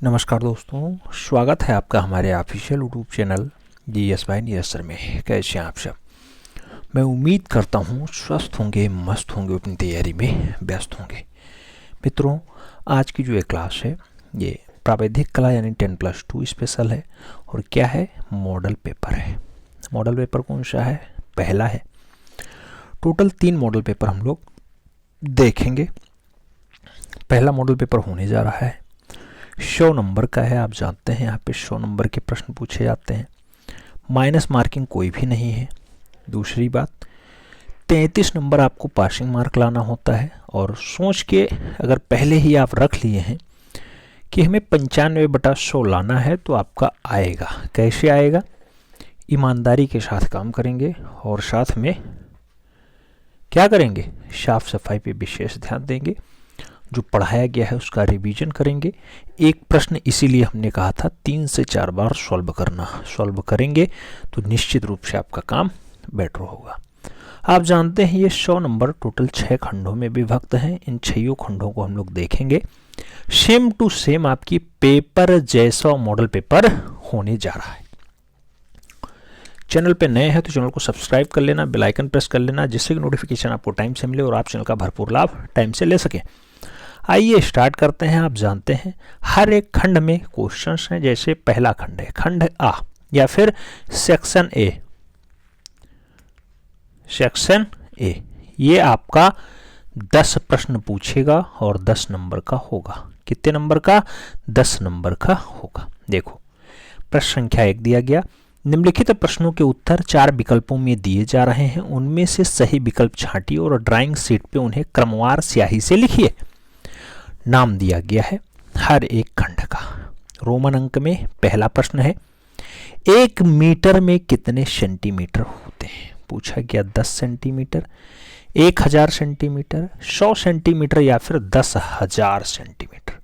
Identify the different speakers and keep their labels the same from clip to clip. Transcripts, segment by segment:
Speaker 1: नमस्कार दोस्तों, स्वागत है आपका हमारे official YouTube channel GS bye Neeraj sir में। कैसे हैं आप सब? मैं उम्मीद करता हूँ स्वस्थ होंगे, मस्त होंगे, अपनी तैयारी में व्यस्त होंगे। मित्रों, आज की जो ये क्लास है ये प्रावैधिक कला यानी 10+2 स्पेशल है। और क्या है? मॉडल पेपर है। मॉडल पेपर कौन सा है? पहला है। टोटल 3 मॉडल पेपर हम लोग देखेंगे। पहला मॉडल पेपर होने जा रहा है 100 नंबर का है। आप जानते हैं यहाँ पे 100 नंबर के प्रश्न पूछे जाते हैं, माइनस मार्किंग कोई भी नहीं है। दूसरी बात, 33 नंबर आपको पासिंग मार्क लाना होता है। और सोच के अगर पहले ही आप रख लिए हैं कि हमें 95/100 लाना है तो आपका आएगा। कैसे आएगा? ईमानदारी के साथ काम करेंगे और साथ में क्या करेंगे? साफ सफाई पे विशेष ध्यान देंगे। जो पढ़ाया गया है उसका रिवीजन करेंगे। एक प्रश्न इसीलिए हमने कहा था 3 से 4 बार सॉल्व करना। सॉल्व करेंगे तो निश्चित रूप से आपका काम बेटर होगा। आप जानते हैं ये 100 नंबर टोटल 6 खंडों में विभक्त हैं। इन 6 खंडों को हम लोग देखेंगे। सेम टू सेम आपकी पेपर जैसा मॉडल पेपर होने जा रहा है। चैनल पे नए हैं तो चैनल को सब्सक्राइब कर लेना, बेल आइकन प्रेस कर लेना, जिससे कि नोटिफिकेशन आपको टाइम से मिले और आप चैनल का भरपूर लाभ टाइम से ले सकें। आइए स्टार्ट करते हैं। आप जानते हैं हर एक खंड में क्वेश्चंस हैं। जैसे पहला खंड है खंड आ या फिर सेक्शन ए। सेक्शन ए ये आपका 10 प्रश्न पूछेगा और 10 नंबर का होगा। कितने नंबर का? 10 नंबर का होगा। देखो, प्रश्न संख्या 1 दिया गया। निम्नलिखित प्रश्नों के उत्तर 4 विकल्पों में दिए जा रहे हैं। उनमें से सही विकल्प छांटिए और ड्राइंग शीट पे उन्हें क्रमवार स्याही से लिखिए। नाम दिया गया है हर एक खंड का। रोमन अंक में पहला प्रश्न है, 1 मीटर में कितने सेंटीमीटर होते हैं? पूछा गया 10 सेंटीमीटर, 1000 सेंटीमीटर, 100 सेंटीमीटर या फिर 10,000 सेंटीमीटर।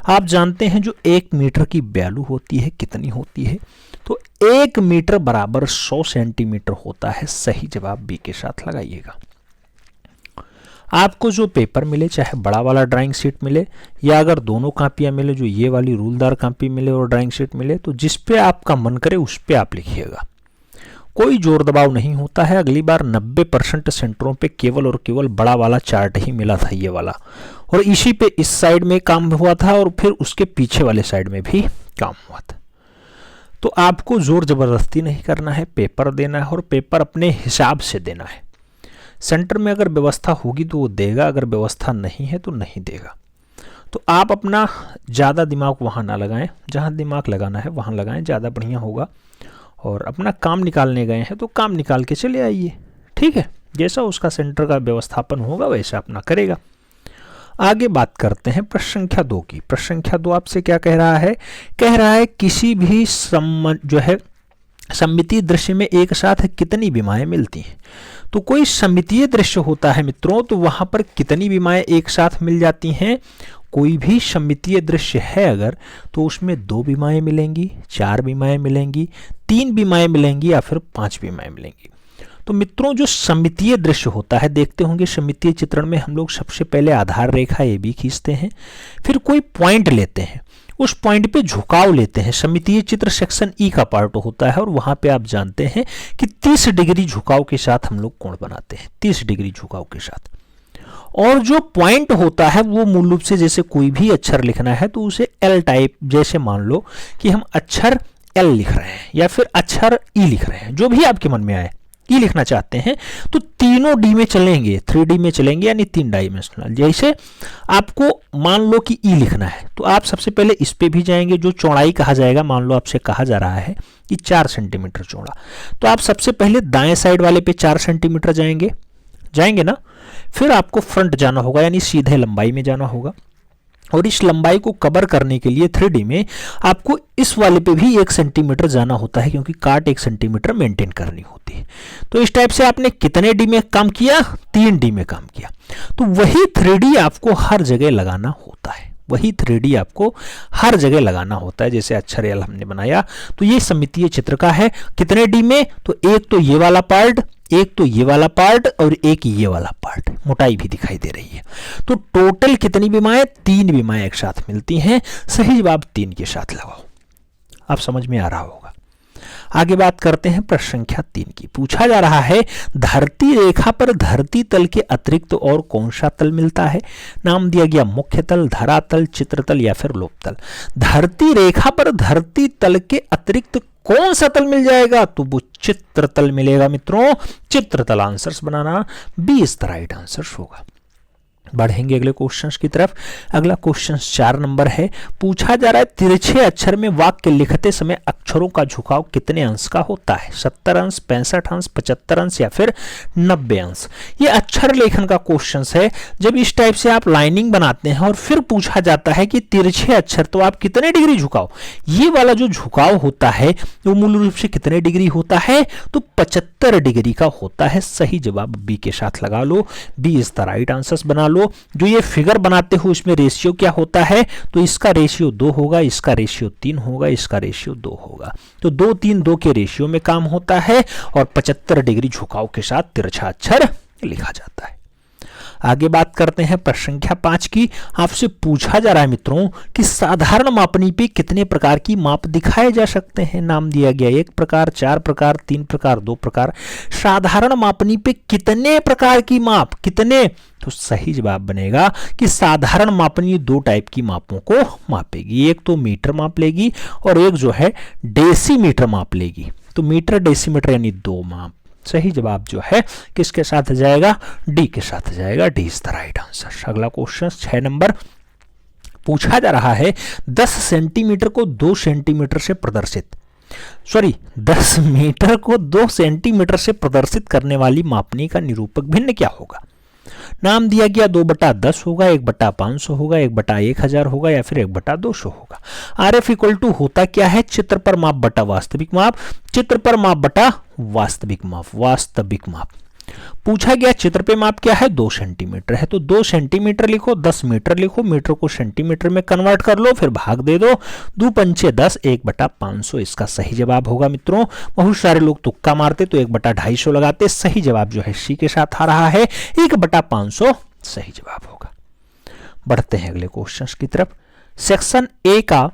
Speaker 1: आप जानते हैं जो 1 मीटर की वैल्यू होती है कितनी होती है? तो 1 मीटर बराबर 100 सेंटीमीटर होता है। सही जवाब बी के साथ लगाइएगा। आपको जो पेपर मिले, चाहे बड़ा वाला ड्राइंग शीट मिले या अगर दोनों कापियां मिले, जो ये वाली रूलदार कापी मिले और ड्राइंग शीट मिले, तो जिस पे आपका मन करे उस पे आप लिखिएगा। कोई जोर दबाव नहीं होता है। अगली बार 90% सेंटरों पे केवल और केवल बड़ा वाला चार्ट ही मिला था, ये वाला, और इसी पे इस साइड में काम हुआ था और फिर उसके पीछे वाले साइड में भी काम हुआ था। तो आपको जोर जबरदस्ती नहीं करना है, पेपर देना है और पेपर अपने हिसाब से देना है। सेंटर में अगर व्यवस्था होगी तो वो देगा, अगर व्यवस्था नहीं है तो नहीं देगा। तो आप अपना ज़्यादा दिमाग वहाँ ना लगाएं, जहाँ दिमाग लगाना है वहाँ लगाएं, ज़्यादा बढ़िया होगा। और अपना काम निकालने गए हैं तो काम निकाल के चले आइए, ठीक है? जैसा उसका सेंटर का व्यवस्थापन होगा वैसा अपना करेगा। आगे बात करते हैं प्रश्न संख्या 2 की। प्रश्न संख्या 2 आपसे क्या कह रहा है? कह रहा है किसी भी सममितीय दृश्य में एक साथ कितनी विमाएं मिलती हैं? तो कोई सममितीय दृश्य होता है मित्रों, तो वहां पर कितनी विमाएं एक साथ मिल जाती हैं? कोई भी सममितीय दृश्य है अगर, तो उसमें 2 विमाएं मिलेंगी, 4 विमाएं मिलेंगी, 3 विमाएं मिलेंगी या फिर 5 विमाएं मिलेंगी। तो मित्रों, जो सममितीय दृश्य होता है, देखते होंगे सममितीय चित्रण में हम लोग सबसे पहले आधार रेखा AB खींचते हैं, फिर कोई पॉइंट लेते हैं, उस पॉइंट पे झुकाव लेते हैं। सममितीय चित्र सेक्शन ई का पार्ट होता है और वहां पे आप जानते हैं कि 30 डिग्री झुकाव के साथ हम लोग कोण बनाते हैं, 30 डिग्री झुकाव के साथ। और जो पॉइंट होता है वो मूल रूप से, जैसे कोई भी अक्षर लिखना है तो उसे एल टाइप, जैसे मान लो कि हम अक्षर एल लिख रहे हैं या फिर अक्षर ई लिख रहे हैं, जो भी आपके मन में आए, ई लिखना चाहते हैं तो तीनों डी में चलेंगे, 3D में चलेंगे, यानी 3 डायमेंशनल। जैसे आपको मान लो कि ई लिखना है तो आप सबसे पहले इस पे भी जाएंगे, जो चौड़ाई कहा जाएगा, मान लो आपसे कहा जा रहा है कि 4 सेंटीमीटर चौड़ा, तो आप सबसे पहले दाएं साइड वाले पे 4 सेंटीमीटर जाएंगे ना। फिर आपको फ्रंट जाना होगा, यानी सीधे लंबाई में जाना होगा। और इस लंबाई को कवर करने के लिए 3D में आपको इस वाले पे भी 1 सेंटीमीटर जाना होता है, क्योंकि काट 1 सेंटीमीटर मेंटेन करनी होती है। तो इस टाइप से आपने कितने डी में काम किया? 3D में काम किया। तो वही 3D आपको हर जगह लगाना होता है। वही 3D आपको हर जगह लगाना होता है। जैसे अक्षर एल हमने बनाया तो ये सममितीय चित्र का है, कितने डी में, तो एक तो ये वाला पार्ट, एक तो ये वाला पार्ट और एक ये वाला पार्ट, मोटाई भी दिखाई दे रही है। तो टोटल कितनी विमाएं, 3 विमाएं एक साथ मिलती हैं। सही जवाब 3 के साथ लगाओ। अब समझ में आ रहा होगा। आगे बात करते हैं प्रश्न संख्या 3 की। पूछा जा रहा है धरती रेखा पर धरती तल के अतिरिक्त और कौन सा तल मिलता है। नाम दिया गया मुख्य तल, धरातल, चित्रतल या फिर लोक तल। धरती रेखा पर धरती तल के अतिरिक्त कौन सा तल मिल जाएगा, तो वो चित्रतल मिलेगा मित्रों। चित्रतल आंसर्स बनाना, B is the right answers होगा। बढ़ेंगे अगले क्वेश्चंस की तरफ। अगला क्वेश्चन 4 नंबर है। पूछा जा रहा है तिरछे अक्षर में वाक्य लिखते समय अक्षरों का झुकाव कितने अंश का होता है। 70 अंश, 65 अंश, 75 अंश या फिर 90 अंश। ये अक्षर लेखन का क्वेश्चन है। जब इस टाइप से आप लाइनिंग बनाते हैं और फिर पूछा जाता है कि तिरछे अक्षर तो आप कितने डिग्री झुकाओ, ये वाला जो झुकाव होता है वो मूल रूप से कितने डिग्री होता है, तो 75 डिग्री का होता है। सही जवाब बी के साथ लगा लो, B is the right answers बना लो। जो ये फिगर बनाते हो इसमें रेशियो क्या होता है, तो इसका रेशियो 2 होगा, इसका रेशियो 3 होगा, इसका रेशियो 2 होगा। तो 2 3 2 के रेशियो में काम होता है और 75 डिग्री झुकाव के साथ तिरछा अक्षर लिखा जाता है। आगे बात करते हैं प्रश्न संख्या 5 की। आपसे पूछा जा रहा है मित्रों कि साधारण मापनी पे कितने प्रकार की माप दिखाए जा सकते हैं। नाम दिया गया 1 प्रकार, 4 प्रकार, 3 प्रकार, 2 प्रकार। साधारण मापनी पे कितने प्रकार की माप, कितने, तो सही जवाब बनेगा कि साधारण मापनी 2 टाइप की मापों को मापेगी। एक तो मीटर माप लेगी और एक जो है डेसीमीटर माप लेगी। तो मीटर डेसीमीटर यानी 2 माप। सही जवाब जो है किसके साथ जाएगा, डी के साथ जाएगा, D is the right answer. अगला क्वेश्चन 6 नंबर। पूछा जा रहा है 10 सेंटीमीटर को 2 सेंटीमीटर से प्रदर्शित, 10 मीटर को 2 सेंटीमीटर से प्रदर्शित करने वाली मापनी का निरूपक भिन्न क्या होगा। नाम दिया गया 2/10 होगा, 1/500 होगा, 1/1000 होगा या फिर 1/200 होगा। RF इक्वल टू होता क्या है, चित्र पर माप बटा वास्तविक माप, चित्र पर माप बटा वास्तविक माप, वास्तविक माप। पूछा गया चित्र पे माप क्या है, 2 सेंटीमीटर है, तो 2 सेंटीमीटर लिखो, 10 मीटर लिखो, मीटर को सेंटीमीटर में कन्वर्ट कर लो, फिर भाग दे दो, 2 पंचे 10, 1/500 इसका सही जवाब होगा मित्रों। बहुत सारे लोग तुक्का मारते तो 1/250 लगाते। सही जवाब जो है सी के साथ आ रहा है, 1/500 सही जवाब होगा। बढ़ते हैं अगले क्वेश्चन की तरफ। सेक्शन ए का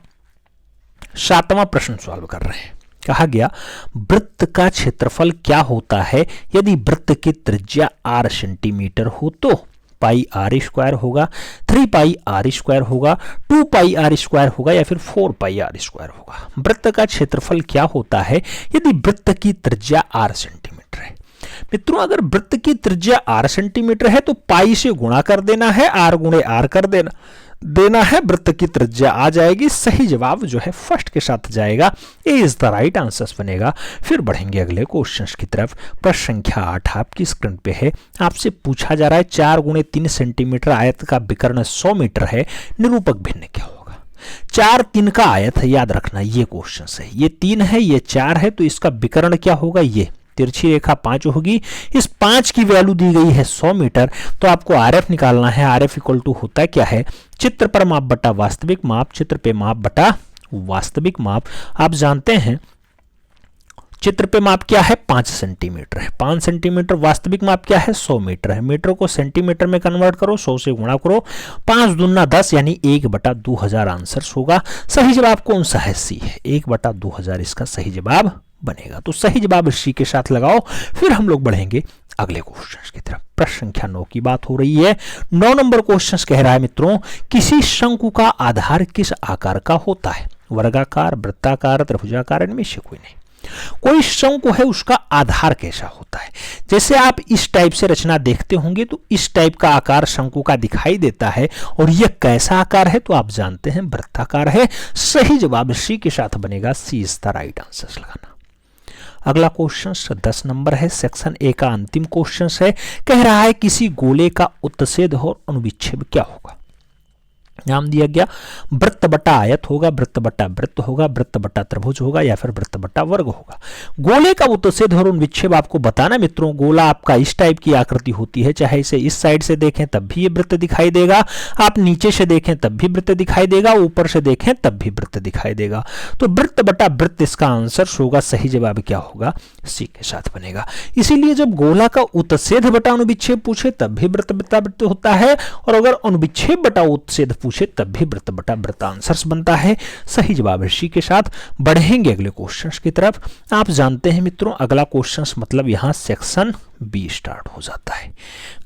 Speaker 1: 7वां प्रश्न सॉल्व कर रहे हैं। कहा गया वृत्त का क्षेत्रफल क्या होता है यदि वृत्त की त्रिज्या r सेंटीमीटर हो, तो पाई r स्क्वायर होगा, 3 पाई r स्क्वायर होगा, 2 पाई r स्क्वायर होगा या फिर 4 पाई r स्क्वायर होगा। वृत्त का क्षेत्रफल क्या होता है यदि वृत्त की त्रिज्या r सेंटीमीटर है। मित्रों अगर वृत्त की त्रिज्या r सेंटीमीटर है तो पाई से गुणा कर देना है, r गुणे r कर देना है, वृत्त की त्रिज्या आ जाएगी। सही जवाब जो है फर्स्ट के साथ जाएगा, ए इज द राइट आंसर बनेगा। फिर बढ़ेंगे अगले क्वेश्चन की तरफ। प्रश्न संख्या 8 आपकी स्क्रीन पे है। आपसे पूछा जा रहा है 4 गुणे 3 सेंटीमीटर आयत का विकर्ण 100 मीटर है, निरूपक भिन्न क्या होगा। 4 3 का आयत है, याद रखना ये क्वेश्चन है। ये 3 है, ये 4 है, तो इसका विकर्ण क्या होगा, ये तिरछी रेखा 5 होगी। इस 5 की वैल्यू दी गई है 100 मीटर, तो आपको RF निकालना है। RF इक्वल टू होता क्या है, चित्र पर माप बटा वास्तविक माप, चित्र पे माप बटा वास्तविक माप। आप जानते हैं चित्र पे माप क्या है, 5 सेंटीमीटर है, 5 सेंटीमीटर। वास्तविक माप क्या है, 100 मीटर है। मीटर को सेंटीमीटर में कन्वर्ट करो, 100 से गुणा करो, 5 दूना 10 यानी 1/2000 आंसर होगा। सही जवाब कौन सा है, सी है, 1/2000 इसका सही जवाब बनेगा। तो सही जवाब सी के साथ लगाओ। फिर हम लोग बढ़ेंगे अगले क्वेश्चन की तरफ। प्रश्न संख्या 9 की बात हो रही है। 9 नंबर क्वेश्चन कह रहा है मित्रों किसी शंकु का आधार किस आकार का होता है, वर्गाकार, वृत्ताकार, त्रिभुजाकार, इनमें से कोई नहीं। कोई शंकु है उसका आधार कैसा होता है। जैसे आप इस टाइप से रचना देखते होंगे तो इस टाइप का आकार शंकु का दिखाई देता है, और यह कैसा आकार है तो आप जानते हैं वृत्ताकार है। सही जवाब सी के साथ बनेगा, सी इज द राइट आंसर लगाना। अगला क्वेश्चन 10 नंबर है। सेक्शन ए का अंतिम क्वेश्चन है। कह रहा है किसी गोले का उत्सेद और अनुविच्छेद क्या होगा। नाम दिया गया वृत्त बटा आयत होगा, वृत्त बटा वृत्त होगा, वृत्त बटा त्रिभुज होगा या फिर वृत्त बटा वर्ग होगा। गोले का उत्च्छेद और विक्षेप आपको बताना मित्रों, गोला आपका इस टाइप की आकृति होती है, चाहे इसे इस साइड से देखें तब भी ये वृत्त दिखाई देगा, आप नीचे से देखें तब भी वृत्त दिखाई देगा, ऊपर से देखें तब भी वृत्त दिखाई देगा। तो वृत्त बटा वृत्त इसका आंसर होगा, सही जवाब क्या होगा, सी के साथ बनेगा। इसीलिए जब गोला का उत्च्छेद बटा अनुविच्छेद पूछे तब भी वृत्त बटा वृत्त होता है, और अगर अनुविच्छेद बटा उत्च्छेद पूछे तब भी वृत्त बटा वृत्त आंसर बनता है। सही जवाब है सी के साथ। बढ़ेंगे अगले क्वेश्चंस की तरफ। आप जानते हैं मित्रों, अगला क्वेश्चंस मतलब यहां सेक्शन बी स्टार्ट हो जाता है,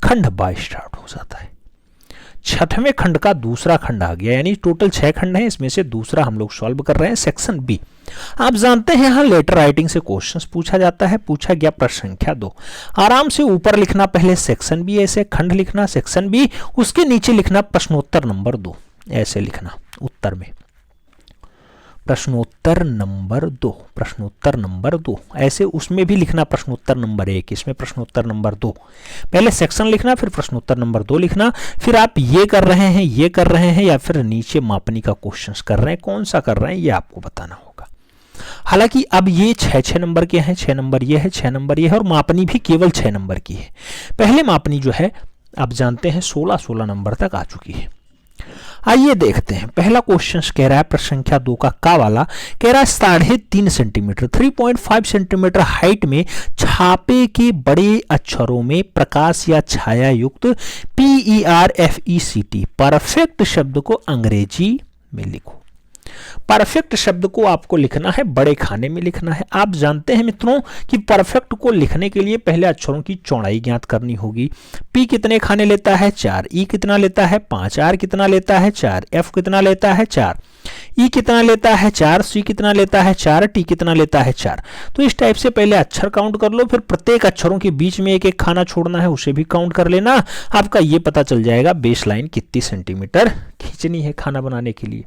Speaker 1: खंड बा स्टार्ट हो जाता है। छठवें खंड का दूसरा खंड आ गया, यानी टोटल 6 खंड हैं, इसमें से दूसरा हम लोग सॉल्व कर रहे हैं, सेक्शन बी। आप जानते हैं यहां लेटर राइटिंग से क्वेश्चंस पूछा जाता है। पूछा गया प्रश्न संख्या 2, आराम से ऊपर लिखना पहले सेक्शन बी, ऐसे खंड लिखना सेक्शन बी, उसके नीचे लिखना प्रश्नोत्तर नंबर 2, ऐसे लिखना उत्तर में प्रश्नोत्तर नंबर 2, प्रश्नोत्तर नंबर 2, ऐसे उसमें भी लिखना प्रश्नोत्तर नंबर 1, इसमें प्रश्नोत्तर नंबर 2। पहले सेक्शन लिखना, फिर प्रश्नोत्तर नंबर 2 लिखना। फिर आप ये कर रहे हैं, ये कर रहे हैं, या फिर नीचे मापनी का क्वेश्चंस कर रहे हैं, कौन सा कर रहे हैं ये आपको बताना होगा। हालांकि अब ये 6 नंबर के हैं, 6 नंबर ये है, 6 नंबर ये है, और मापनी भी केवल 6 नंबर की है। पहले मापनी जो है आप जानते हैं 16 नंबर तक आ चुकी है। आइए देखते हैं, पहला क्वेश्चन कह रहा है प्रश्न संख्या 2 का वाला कह रहा है 3.5 सेंटीमीटर 3.5 सेंटीमीटर हाइट में छापे के बड़े अक्षरों में प्रकाश या छाया युक्त PERFECT परफेक्ट शब्द को अंग्रेजी में लिखो। परफेक्ट शब्द को आपको लिखना है, बड़े खाने में लिखना है। आप जानते हैं मित्रों कि परफेक्ट को लिखने के लिए पहले अक्षरों की चौड़ाई ज्ञात करनी होगी। पी कितने खाने लेता है 4, ई कितना लेता है 5, आर कितना लेता है 4, एफ कितना लेता है 4, ई कितना लेता है 4, सी कितना लेता है 4, टी कितना लेता है 4। तो इस टाइप से पहले अक्षर काउंट कर लो, फिर प्रत्येक अक्षरों के बीच में एक एक खाना छोड़ना है, उसे भी काउंट कर लेना। आपका ये पता चल जाएगा बेस लाइन कितनी सेंटीमीटर खींचनी है खाना बनाने के लिए।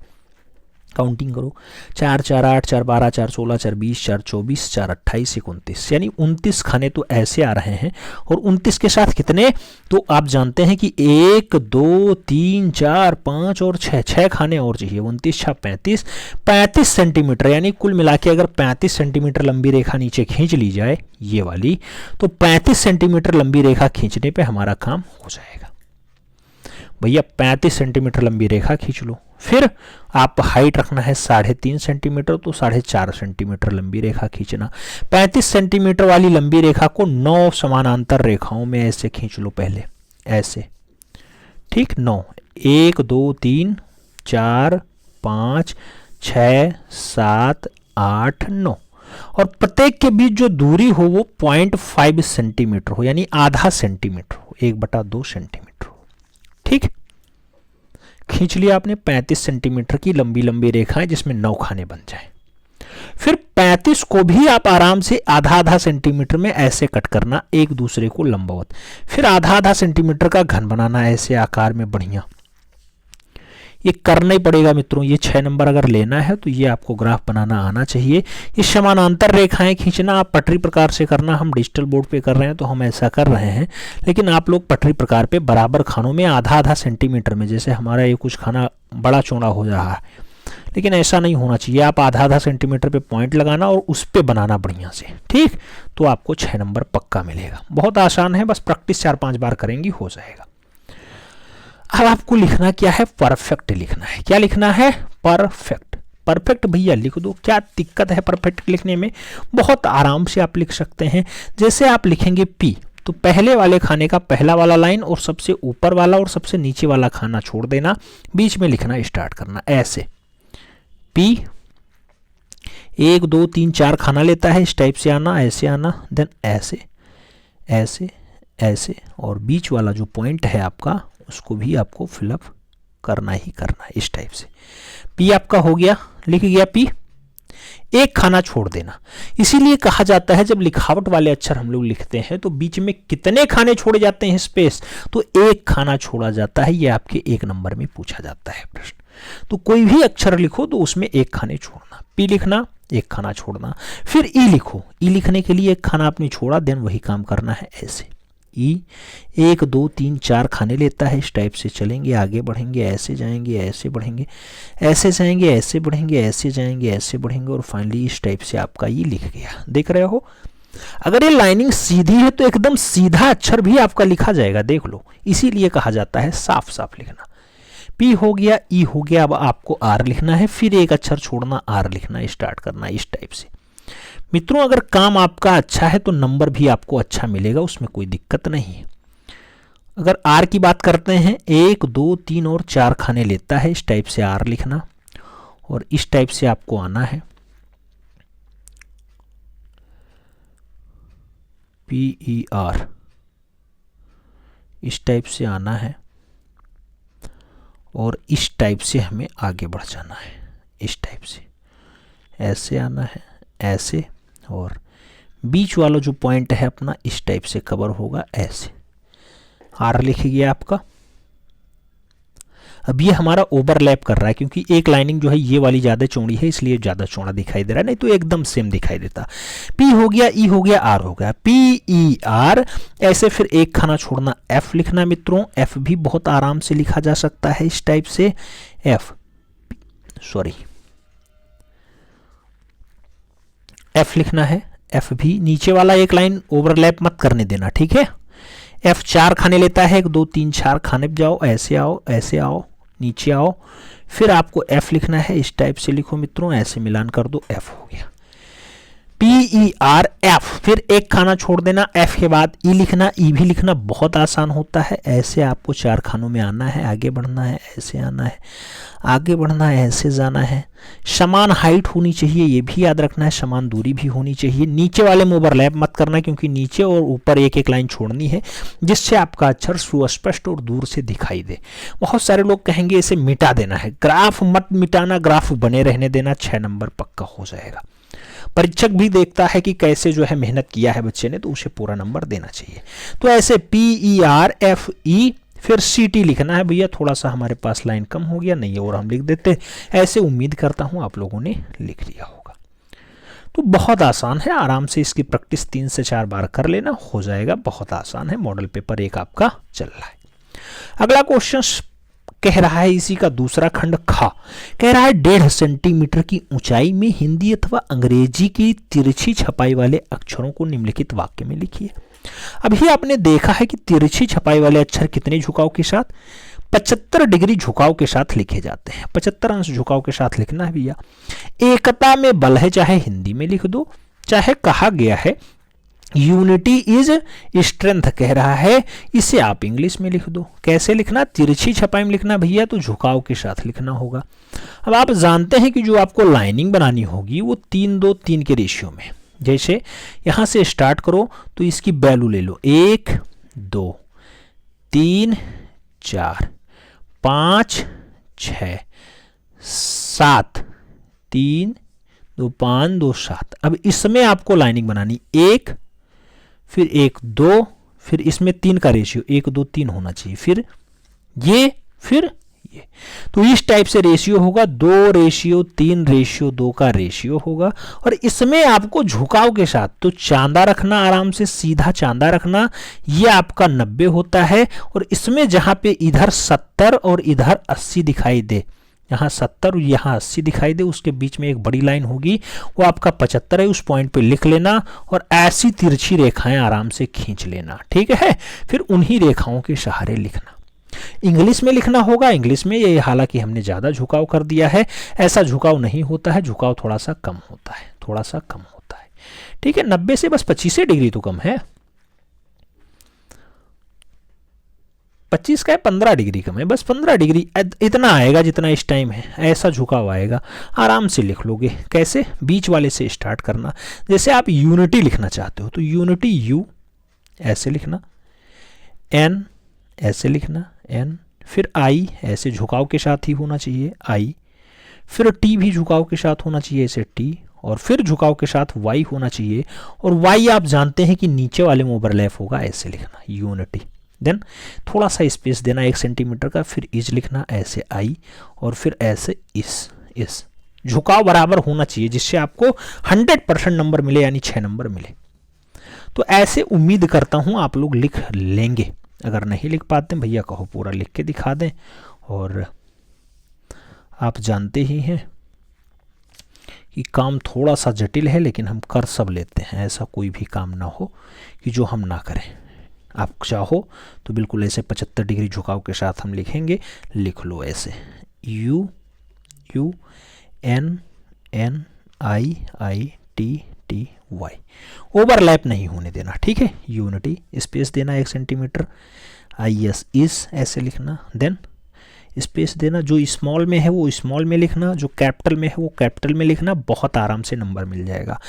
Speaker 1: काउंटिंग करो, 4, 4, 8, 4, 12, 4, 16, 4, 20, 4, 24, 4, 28, 29, यानी 29 खाने तो ऐसे आ रहे हैं। और 29 के साथ कितने, तो आप जानते हैं कि 1, 2, 3, 4, 5 और 6 खाने और चाहिए। 29, 6, 35, 35 सेंटीमीटर, यानी कुल मिला के अगर 35 सेंटीमीटर लंबी रेखा नीचे खींच ली जाए ये वाली, तो 35 सेंटीमीटर लंबी रेखा खींचने पे हमारा काम हो जाएगा। भैया 35 सेंटीमीटर लंबी रेखा खींच लो। फिर आप हाइट रखना है 3.5 सेंटीमीटर, तो 4.5 सेंटीमीटर लंबी रेखा खींचना। 35 सेंटीमीटर वाली लंबी रेखा को 9 समानांतर रेखाओं में ऐसे खींच लो, पहले ऐसे, ठीक, 9, 1, 2, 3, 4, 5, 6, 7, 8, 9, और प्रत्येक के बीच जो दूरी हो वो 0.5 सेंटीमीटर हो, यानी आधा सेंटीमीटर हो, 1/2 सेंटीमीटर हो। ठीक, खींच लिया आपने 35 सेंटीमीटर की लंबी लंबी रेखाएं जिसमें 9 खाने बन जाएं। फिर 35 को भी आप आराम से आधा सेंटीमीटर में ऐसे कट करना, एक दूसरे को लंबवत। फिर आधा सेंटीमीटर का घन बनाना ऐसे आकार में बढ़िया। ये करना ही पड़ेगा मित्रों, ये 6 नंबर अगर लेना है तो ये आपको ग्राफ बनाना आना चाहिए। ये समानांतर रेखाएं खींचना आप पटरी प्रकार से करना, हम डिजिटल बोर्ड पे कर रहे हैं तो हम ऐसा कर रहे हैं, लेकिन आप लोग पटरी प्रकार पे बराबर खानों में आधा सेंटीमीटर में, जैसे हमारा ये कुछ खाना बड़ा चौड़ा हो रहा है, लेकिन ऐसा नहीं होना चाहिए। आप आधा सेंटीमीटर पे पॉइंट लगाना और उस पे बनाना बढ़िया से, ठीक, तो आपको 6 नंबर पक्का मिलेगा। बहुत आसान है, बस प्रैक्टिस 4-5 बार करेंगी हो जाएगा। अब आपको लिखना क्या है, परफेक्ट लिखना है। क्या लिखना है, परफेक्ट। परफेक्ट भैया लिख दो, क्या दिक्कत है परफेक्ट लिखने में, बहुत आराम से आप लिख सकते हैं। जैसे आप लिखेंगे पी, तो पहले वाले खाने का पहला वाला लाइन और सबसे ऊपर वाला और सबसे नीचे वाला खाना छोड़ देना, बीच में लिखना स्टार्ट करना ऐसे। पी 1, 2, 3, 4 खाना लेता है, इस टाइप से आना, ऐसे आना, देन ऐसे ऐसे ऐसे, और बीच वाला जो पॉइंट है आपका उसको भी आपको फिलअप करना ही करना है इस टाइप से। पी आपका हो गया, लिख गया पी, एक खाना छोड़ देना। इसीलिए कहा जाता है जब लिखावट वाले अक्षर हम लोग लिखते हैं तो बीच में कितने खाने छोड़े जाते हैं स्पेस, तो एक खाना छोड़ा जाता है। ये आपके 1 नंबर में पूछा जाता है प्रश्न। तो कोई भी अक्षर लिखो तो उसमें एक खाने छोड़ना, पी लिखना, एक खाना छोड़ना। फिर ई लिखो, ई लिखने के लिए एक खाना आपने छोड़ा, देन वही काम करना है ऐसे। ई 1 2 3 4 खाने लेता है। इस टाइप से चलेंगे, आगे बढ़ेंगे, ऐसे जाएंगे, ऐसे बढ़ेंगे, ऐसे जाएंगे, ऐसे बढ़ेंगे, ऐसे जाएंगे, ऐसे बढ़ेंगे और फाइनली इस टाइप से आपका ये लिख गया। देख रहे हो, अगर ये लाइनिंग सीधी है तो एकदम सीधा अक्षर भी आपका लिखा जाएगा, देख लो। इसीलिए कहा जाता है साफ साफ लिखना। पी हो गया, ई हो गया, अब आपको आर लिखना है, फिर एक अक्षर छोड़ना, आर लिखना स्टार्ट करना इस टाइप से। मित्रों, अगर काम आपका अच्छा है तो नंबर भी आपको अच्छा मिलेगा, उसमें कोई दिक्कत नहीं है। अगर आर की बात करते हैं, 1 2 3 और 4 खाने लेता है, इस टाइप से आर लिखना और इस टाइप से आपको आना है PER, इस टाइप से आना है और इस टाइप से हमें आगे बढ़ जाना है। इस टाइप से ऐसे आना है, ऐसे, और बीच वाला जो पॉइंट है अपना इस टाइप से कवर होगा, ऐसे। आर लिख गया आपका। अब ये हमारा ओवरलैप कर रहा है क्योंकि एक लाइनिंग जो है ये वाली ज़्यादा चौड़ी है, इसलिए ज़्यादा चौड़ा दिखाई दे रहा है, नहीं तो एकदम सेम दिखाई देता। पी हो गया, ई हो गया, आर हो गया, PER। ऐसे फिर एक खाना छोड़ना, एफ लिखना मित्रों। एफ भी बहुत आराम से लिखा जा सकता है इस टाइप से, एफ लिखना है। एफ भी नीचे वाला एक लाइन ओवरलैप मत करने देना, ठीक है। एफ 4 खाने लेता है, 1 2 3 4 खाने पे जाओ, ऐसे आओ, ऐसे आओ, नीचे आओ, फिर आपको एफ लिखना है। इस टाइप से लिखो मित्रों, ऐसे मिलान कर दो, एफ हो गया। PER एफ, फिर एक खाना छोड़ देना, एफ के बाद ई लिखना। ई भी लिखना बहुत आसान होता है, ऐसे आपको 4 खानों में आना है, आगे बढ़ना है, ऐसे आना है, आगे बढ़ना है, ऐसे जाना है। समान हाइट होनी चाहिए, ये भी याद रखना है, समान दूरी भी होनी चाहिए। नीचे वाले में ओवरलैप मत करना क्योंकि नीचे और ऊपर एक एक लाइन छोड़नी है जिससे आपका अक्षर सुस्पष्ट और दूर से दिखाई दे। बहुत सारे लोग कहेंगे इसे मिटा देना है, ग्राफ मत मिटाना, ग्राफ बने रहने देना, 6 नंबर पक्का हो जाएगा। परीक्षक भी देखता है कि कैसे जो है मेहनत किया है बच्चे ने, तो उसे पूरा नंबर देना चाहिए। तो ऐसे PER FE, फिर CT लिखना है। भैया थोड़ा सा हमारे पास लाइन कम हो गया, नहीं और हम लिख देते। ऐसे उम्मीद करता हूं आप लोगों ने लिख लिया होगा। तो बहुत आसान है, आराम से इसकी प्रैक्टिस 3 से 4 बार कर लेना, हो जाएगा। बहुत आसान है, मॉडल पेपर 1 आपका चल रहा है। अगला क्वेश्चन कह रहा है, इसी का दूसरा खंड खा, कह रहा है 1.5 सेंटीमीटर की ऊंचाई में हिंदी अथवा अंग्रेजी की तिरछी छपाई वाले अक्षरों को निम्नलिखित वाक्य में लिखिए। अभी आपने देखा है कि तिरछी छपाई वाले अक्षर कितने झुकाव के साथ, 75 डिग्री झुकाव के साथ लिखे जाते हैं। 75 अंश झुकाव के साथ लिखना है भैया। एकता में बल है, चाहे हिंदी में लिख दो, चाहे कहा गया है यूनिटी इज स्ट्रेंथ कह रहा है, इसे आप इंग्लिश में लिख दो। कैसे लिखना, तिरछी छपाई में लिखना भैया, तो झुकाव के साथ लिखना होगा। अब आप जानते हैं कि जो आपको लाइनिंग बनानी होगी वो 3 2 3 के रेशियो में, जैसे यहां से स्टार्ट करो तो इसकी वैल्यू ले लो, 1 2 3 4 5 6 7 3 2 5 2 7। अब इसमें आपको लाइनिंग बनानी, 1 फिर 1 2, फिर इसमें 3 का रेशियो 1 2 3 होना चाहिए, फिर ये, फिर ये। तो इस टाइप से रेशियो होगा, 2:3:2 का रेशियो होगा। और इसमें आपको झुकाव के साथ तो चांदा रखना, आराम से सीधा चांदा रखना, ये आपका 90 होता है। और इसमें जहां पे इधर 70 और इधर 80 दिखाई दे, यहाँ 70 और यहाँ 80 दिखाई दे, उसके बीच में एक बड़ी लाइन होगी, वो आपका 75 है। उस पॉइंट पे लिख लेना और ऐसी तिरछी रेखाएं आराम से खींच लेना, ठीक है। फिर उन्हीं रेखाओं के सहारे लिखना। इंग्लिश में लिखना होगा, इंग्लिश में ये हालांकि हमने ज़्यादा झुकाव कर दिया है, ऐसा झुकाव नहीं होता है, झुकाव थोड़ा सा कम होता है, थोड़ा सा कम होता है, ठीक है। 90 से बस 25 डिग्री तो कम है, 25 का 15 डिग्री कम है, बस 15 डिग्री इतना आएगा जितना इस टाइम है, ऐसा झुकाव आएगा। आराम से लिख लोगे। कैसे, बीच वाले से स्टार्ट करना। जैसे आप यूनिटी लिखना चाहते हो तो यूनिटी यू ऐसे लिखना, एन ऐसे लिखना, एन, फिर आई ऐसे झुकाव के साथ ही होना चाहिए, आई, फिर टी भी झुकाव के साथ होना चाहिए, ऐसे टी, और फिर झुकाव के साथ वाई होना चाहिए। और वाई आप जानते हैं कि नीचे वाले में ओवरलैप होगा, ऐसे लिखना, यूनिटी। देन थोड़ा सा स्पेस देना 1 सेंटीमीटर का, फिर इज लिखना, ऐसे आई, और फिर ऐसे इस झुकाव बराबर होना चाहिए जिससे आपको 100% नंबर मिले, यानी 6 नंबर मिले। तो ऐसे उम्मीद करता हूँ आप लोग लिख लेंगे। अगर नहीं लिख पाते भैया कहो पूरा लिख के दिखा दें। और आप जानते ही हैं कि काम थोड़ा सा जटिल है, लेकिन हम कर सब लेते हैं। ऐसा कोई भी काम ना हो कि जो हम ना करें। आप चाहो तो बिल्कुल ऐसे 75 डिग्री झुकाव के साथ हम लिखेंगे। लिख लो ऐसे U U N N I I T T Y। Overlap नहीं होने देना, ठीक है। यूनिटी स्पेस देना 1 सेंटीमीटर। IS इस ऐसे लिखना, देन स्पेस देना। जो स्मॉल में है वो स्मॉल में लिखना, जो कैपिटल में है वो कैपिटल में लिखना। बहुत आराम से नंबर मिल जाएगा।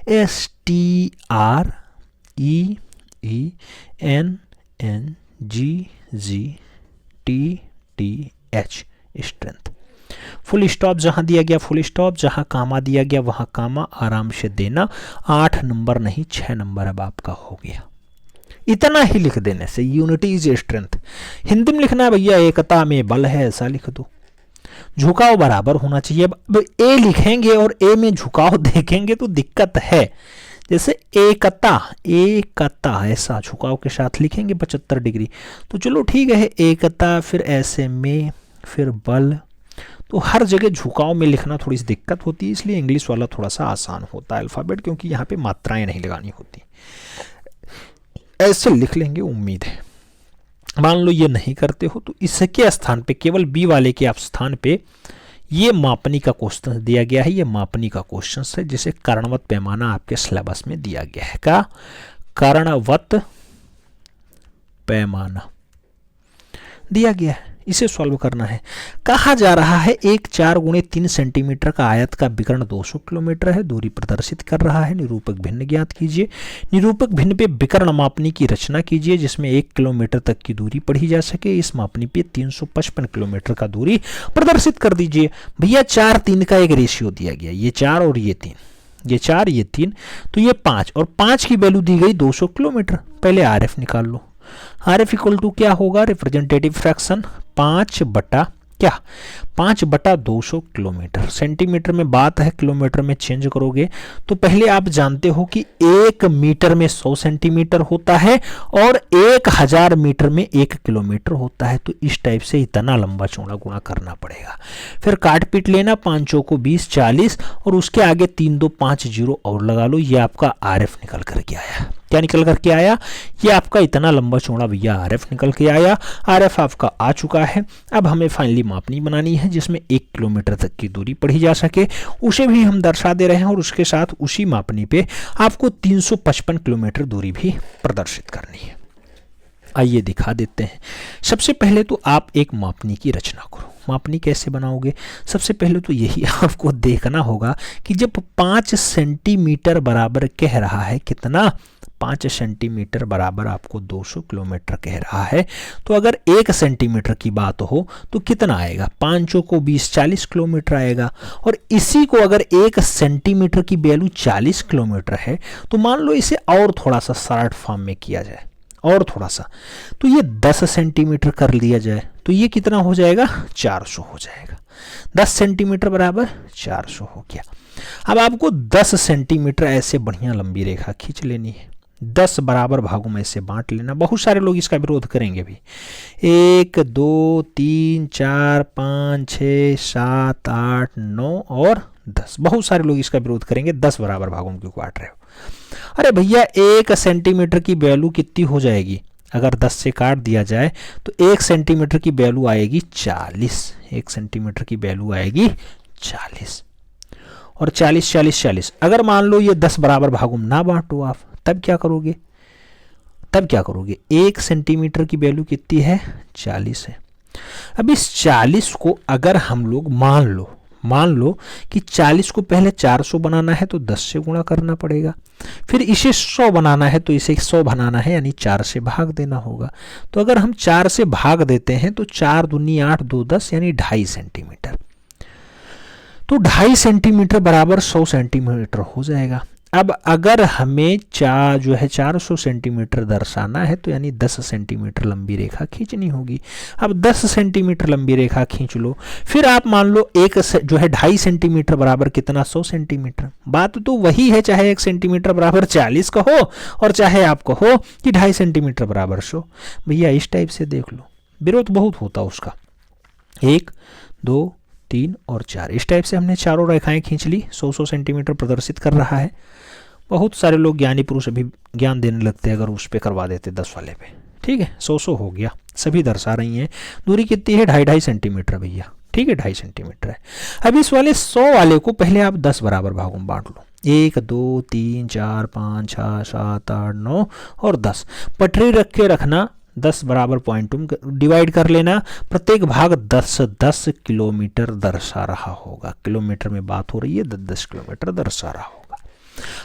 Speaker 1: STRENNGGTTH strength. फुल स्टॉप जहां दिया गया फुल स्टॉप, जहां कामा दिया गया वहां कामा आराम से देना। 8 नंबर नहीं 6 नंबर अब आपका हो गया। इतना ही लिख देने से यूनिटी इज स्ट्रेंथ। हिंदी में लिखना है भैया एकता में बल है, ऐसा लिख दो। झुकाव बराबर होना चाहिए। अब ए लिखेंगे और ए में झुकाव देखेंगे तो दिक्कत है। जैसे एकता एकता ऐसा झुकाव के साथ लिखेंगे 75 डिग्री, तो चलो ठीक है। एकता फिर ऐसे में फिर बल, तो हर जगह झुकाव में लिखना थोड़ी सी दिक्कत होती है, इसलिए इंग्लिश वाला थोड़ा सा आसान होता है अल्फ़ाबेट, क्योंकि यहाँ पे मात्राएं नहीं लगानी होती। ऐसे लिख लेंगे, उम्मीद है। मान लो ये नहीं करते हो तो इसके स्थान पे, केवल बी वाले के आप स्थान पे ये मापनी का क्वेश्चन दिया गया है। ये मापनी का क्वेश्चन है जिसे कर्णवत पैमाना आपके सिलेबस में दिया गया है। का कर्णवत पैमाना दिया गया है, इसे सॉल्व करना है। कहा जा रहा है एक 4 × 3 सेंटीमीटर का आयत का विकर्ण 200 किलोमीटर है, दूरी प्रदर्शित कर रहा है। निरूपक भिन्न ज्ञात कीजिए। निरूपक भिन्न पे विकर्ण मापनी की रचना कीजिए जिसमें 1 किलोमीटर तक की दूरी पढ़ी जा सके। इस मापनी पे 355 किलोमीटर का दूरी प्रदर्शित कर दीजिए। भैया 4-3 का एक रेशियो दिया गया, ये 4 और ये 3, ये 4 ये 3, तो ये 5 और 5 की वैल्यू दी गई 200 किलोमीटर। पहले RF निकाल लो। RF इक्वल टू क्या होगा, रिप्रेजेंटेटिव फ्रैक्शन 5 बटा क्या 5 बटा 200 किलोमीटर। सेंटीमीटर में बात है, किलोमीटर में चेंज करोगे तो पहले आप जानते हो कि 1 मीटर में 100 सेंटीमीटर होता है और 1000 मीटर में 1 किलोमीटर होता है। तो इस टाइप से इतना लंबा चौड़ा गुणा करना पड़ेगा। फिर काट पीट लेना, 5 को 20 40 और उसके आगे 3 2 5 0 और लगा लो। ये आपका RF निकल करके आया। क्या निकल करके आया, ये आपका इतना लंबा चौड़ा भैया RF निकल के आया। RF आपका आ चुका है। अब हमें फाइनली मापनी बनानी है जिसमें 1 किलोमीटर तक की दूरी पढ़ी जा सके, उसे भी हम दर्शा दे रहे हैं और उसके साथ उसी मापनी पे आपको 355 किलोमीटर दूरी भी प्रदर्शित करनी है। आइए दिखा देते हैं। सबसे पहले तो आप एक मापनी की रचना करो। मापनी कैसे बनाओगे, सबसे पहले तो यही आपको देखना होगा कि जब 5 सेंटीमीटर बराबर कह रहा है, कितना 5 सेंटीमीटर बराबर आपको 200 किलोमीटर कह रहा है, तो अगर 1 सेंटीमीटर की बात हो तो कितना आएगा, 5 को 20 40 किलोमीटर आएगा। और इसी को अगर 1 सेंटीमीटर की वैल्यू 40 किलोमीटर है तो मान लो इसे और थोड़ा सा शॉर्ट फॉर्म में किया जाए, और थोड़ा सा, तो ये 10 सेंटीमीटर कर लिया जाए तो ये कितना हो जाएगा, 400 हो जाएगा। 10 सेंटीमीटर बराबर 400 हो गया। अब आपको 10 सेंटीमीटर ऐसे बढ़िया लंबी रेखा खींच लेनी है, 10 बराबर भागों में से बांट लेना। बहुत सारे लोग इसका विरोध करेंगे भी, 1 2 3 4 5 6 7 8 9 और 10, बहुत सारे लोग इसका विरोध करेंगे 10 बराबर भागों में क्यों बांट रहे हो। अरे भैया 1 सेंटीमीटर की वैल्यू कितनी हो जाएगी, अगर 10 से काट दिया जाए तो 1 सेंटीमीटर की वैल्यू आएगी 40। 1 सेंटीमीटर की वैल्यू आएगी 40 और 40 40 40। अगर मान लो ये 10 बराबर भागों में ना बांटो आप, तब क्या करोगे, 1 सेंटीमीटर की वैल्यू कितनी है, 40 है। अब इस 40 को अगर हम लोग मान लो कि 40 को पहले 400 बनाना है तो 10 से गुणा करना पड़ेगा, फिर इसे 100 बनाना है तो इसे 100 बनाना है यानी 4 से भाग देना होगा। तो अगर हम 4 से भाग देते हैं तो 4 दूनी 8 2 10 यानी 2.5 सेंटीमीटर। तो 2.5 सेंटीमीटर बराबर 100 सेंटीमीटर हो जाएगा। अब अगर हमें जो है 400 सेंटीमीटर दर्शाना है तो यानी 10 सेंटीमीटर लंबी रेखा खींचनी होगी। अब 10 सेंटीमीटर लंबी रेखा खींच लो, फिर आप मान लो एक जो है 2.5 सेंटीमीटर बराबर कितना 100 सेंटीमीटर। बात तो वही है, चाहे 1 सेंटीमीटर बराबर 40 कहो और चाहे आप कहो कि 2.5 सेंटीमीटर बराबर 100। भैया इस टाइप से देख लो, विरोध बहुत होता उसका। 1 2 3 और 4 इस टाइप से हमने चारों रेखाएं खींच ली। 100 सेंटीमीटर प्रदर्शित कर रहा है। बहुत सारे लोग ज्ञानी पुरुष अभी ज्ञान देने लगते हैं, अगर उस पे करवा देते 10 वाले पे। ठीक है, 100 हो गया, सभी दर्शा रही हैं। दूरी कितनी है 2.5 सेंटीमीटर भैया। ठीक है, 2.5 सेंटीमीटर है। अब इस वाले 100 वाले को पहले आप 10 बराबर भागों में बांट लो। 1 2 3 4 5 6 7 8 9 और 10 पटरी रख के रखना। 10 बराबर पॉइंट डिवाइड कर लेना। प्रत्येक भाग 10 किलोमीटर दर्शा रहा होगा। किलोमीटर में बात हो रही है, 10 किलोमीटर दर्शा रहा होगा।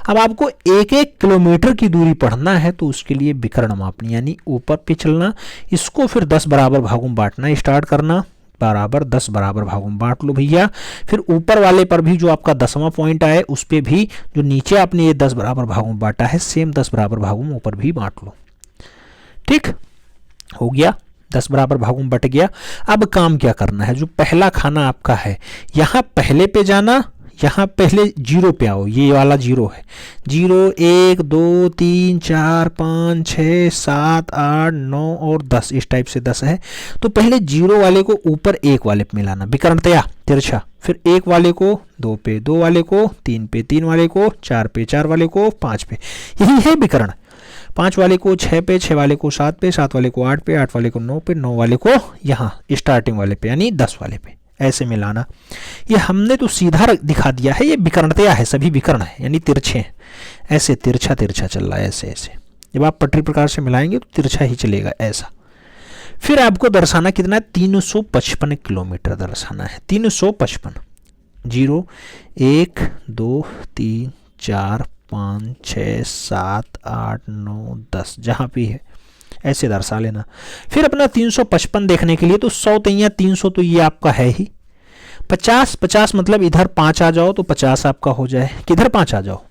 Speaker 1: अब आपको 1 किलोमीटर की दूरी पढ़ना है तो उसके लिए विकर्ण मापनी, यानी ऊपर पे चलना, इसको फिर 10 बराबर भागों में बांटना स्टार्ट करना। बराबर 10 बराबर भागों में बांट लो भैया। फिर ऊपर वाले पर भी जो आपका 10वां पॉइंट आए उस पर भी जो नीचे आपने ये 10 बराबर भागों में बांटा है सेम 10 बराबर भागों में ऊपर भी बांट लो। ठीक हो गया, 10 बराबर भागों में बट गया। अब काम क्या करना है, जो पहला खाना आपका है यहाँ पहले पे जाना, यहाँ पहले 0 पे आओ। ये वाला 0 है। 0 1 2 3 4 5 6 7 8 9 और 10 इस टाइप से 10 है। तो पहले 0 वाले को ऊपर 1 वाले पे मिलाना, विकर्णतया तिरछा। फिर 1 वाले को 2 पे, 2 वाले को 3 पे, 3 वाले को 4 पे, 4 वाले को 5 पे। यही है विकर्ण। 5 वाले को 6 पे, 6 वाले को 7 पे, 7 वाले को 8 पे, 8 वाले को 9 पे, 9 वाले को यहाँ स्टार्टिंग वाले पे यानी 10 वाले पे, ऐसे मिलाना। ये हमने तो सीधा दिखा दिया है, ये विकर्णतया है, सभी विकर्ण है यानी तिरछे हैं। ऐसे तिरछा तिरछा चल रहा है, ऐसे ऐसे। जब आप पटरी प्रकार से मिलाएंगे तो तिरछा ही चलेगा ऐसा। फिर आपको दर्शाना कितना है 355 किलोमीटर दर्शाना है। 355 0 1 2 3 4 5 6 7 8 9 10 जहाँ भी है ऐसे दर्शा लेना। फिर अपना 355 देखने के लिए तो 100 तैया 300 तो ये आपका है ही। 50 मतलब इधर 5 आ जाओ तो 50 आपका हो जाए। किधर 5 आ जाओ,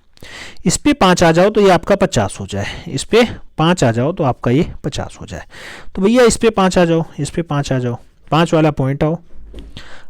Speaker 1: इस पे 5 आ जाओ तो ये आपका 50 हो जाए। इस पे 5 आ जाओ तो आपका ये 50 हो जाए। तो भैया इस पे 5 आ जाओ, इस पे 5 आ जाओ, 5 वाला पॉइंट आओ।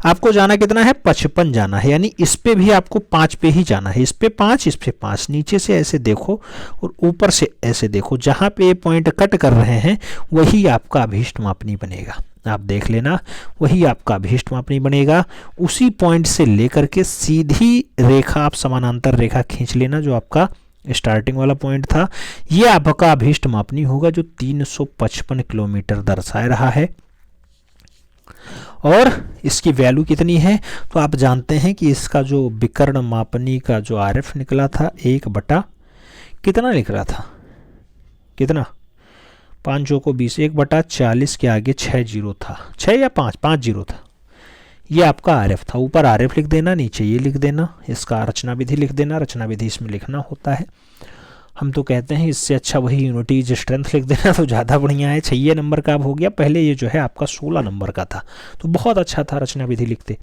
Speaker 1: आपको जाना कितना है 55 जाना है, यानी इस पे भी आपको 5 पे ही जाना है। इस पे 5, इस पे 5, नीचे से ऐसे देखो और ऊपर से ऐसे देखो। जहाँ पे ये पॉइंट कट कर रहे हैं वही आपका अभीष्ट मापनी बनेगा। आप देख लेना, वही आपका अभीष्ट मापनी बनेगा। उसी पॉइंट से लेकर के सीधी रेखा आप समानांतर रेखा खींच लेना जो आपका स्टार्टिंग वाला पॉइंट था। ये आपका अभीष्ट मापनी होगा जो 355 किलोमीटर दर्शा रहा है। और इसकी वैल्यू कितनी है तो आप जानते हैं कि इसका जो विकर्ण मापनी का जो आरएफ निकला था 1 बटा कितना निकला था, कितना 5 को 20, 1 बटा 40 के आगे 6 जीरो था, 6 या 5 जीरो था। ये आपका आरएफ था। ऊपर आरएफ लिख देना, नीचे ये लिख देना, इसका रचना विधि लिख देना। रचना विधि इसमें लिखना होता है। हम तो कहते हैं इससे अच्छा वही यूनिटीज स्ट्रेंथ लिख देना तो ज़्यादा बढ़िया है। 6 नंबर का अब हो गया, पहले ये जो है आपका 16 नंबर का था तो बहुत अच्छा था रचना विधि लिखते।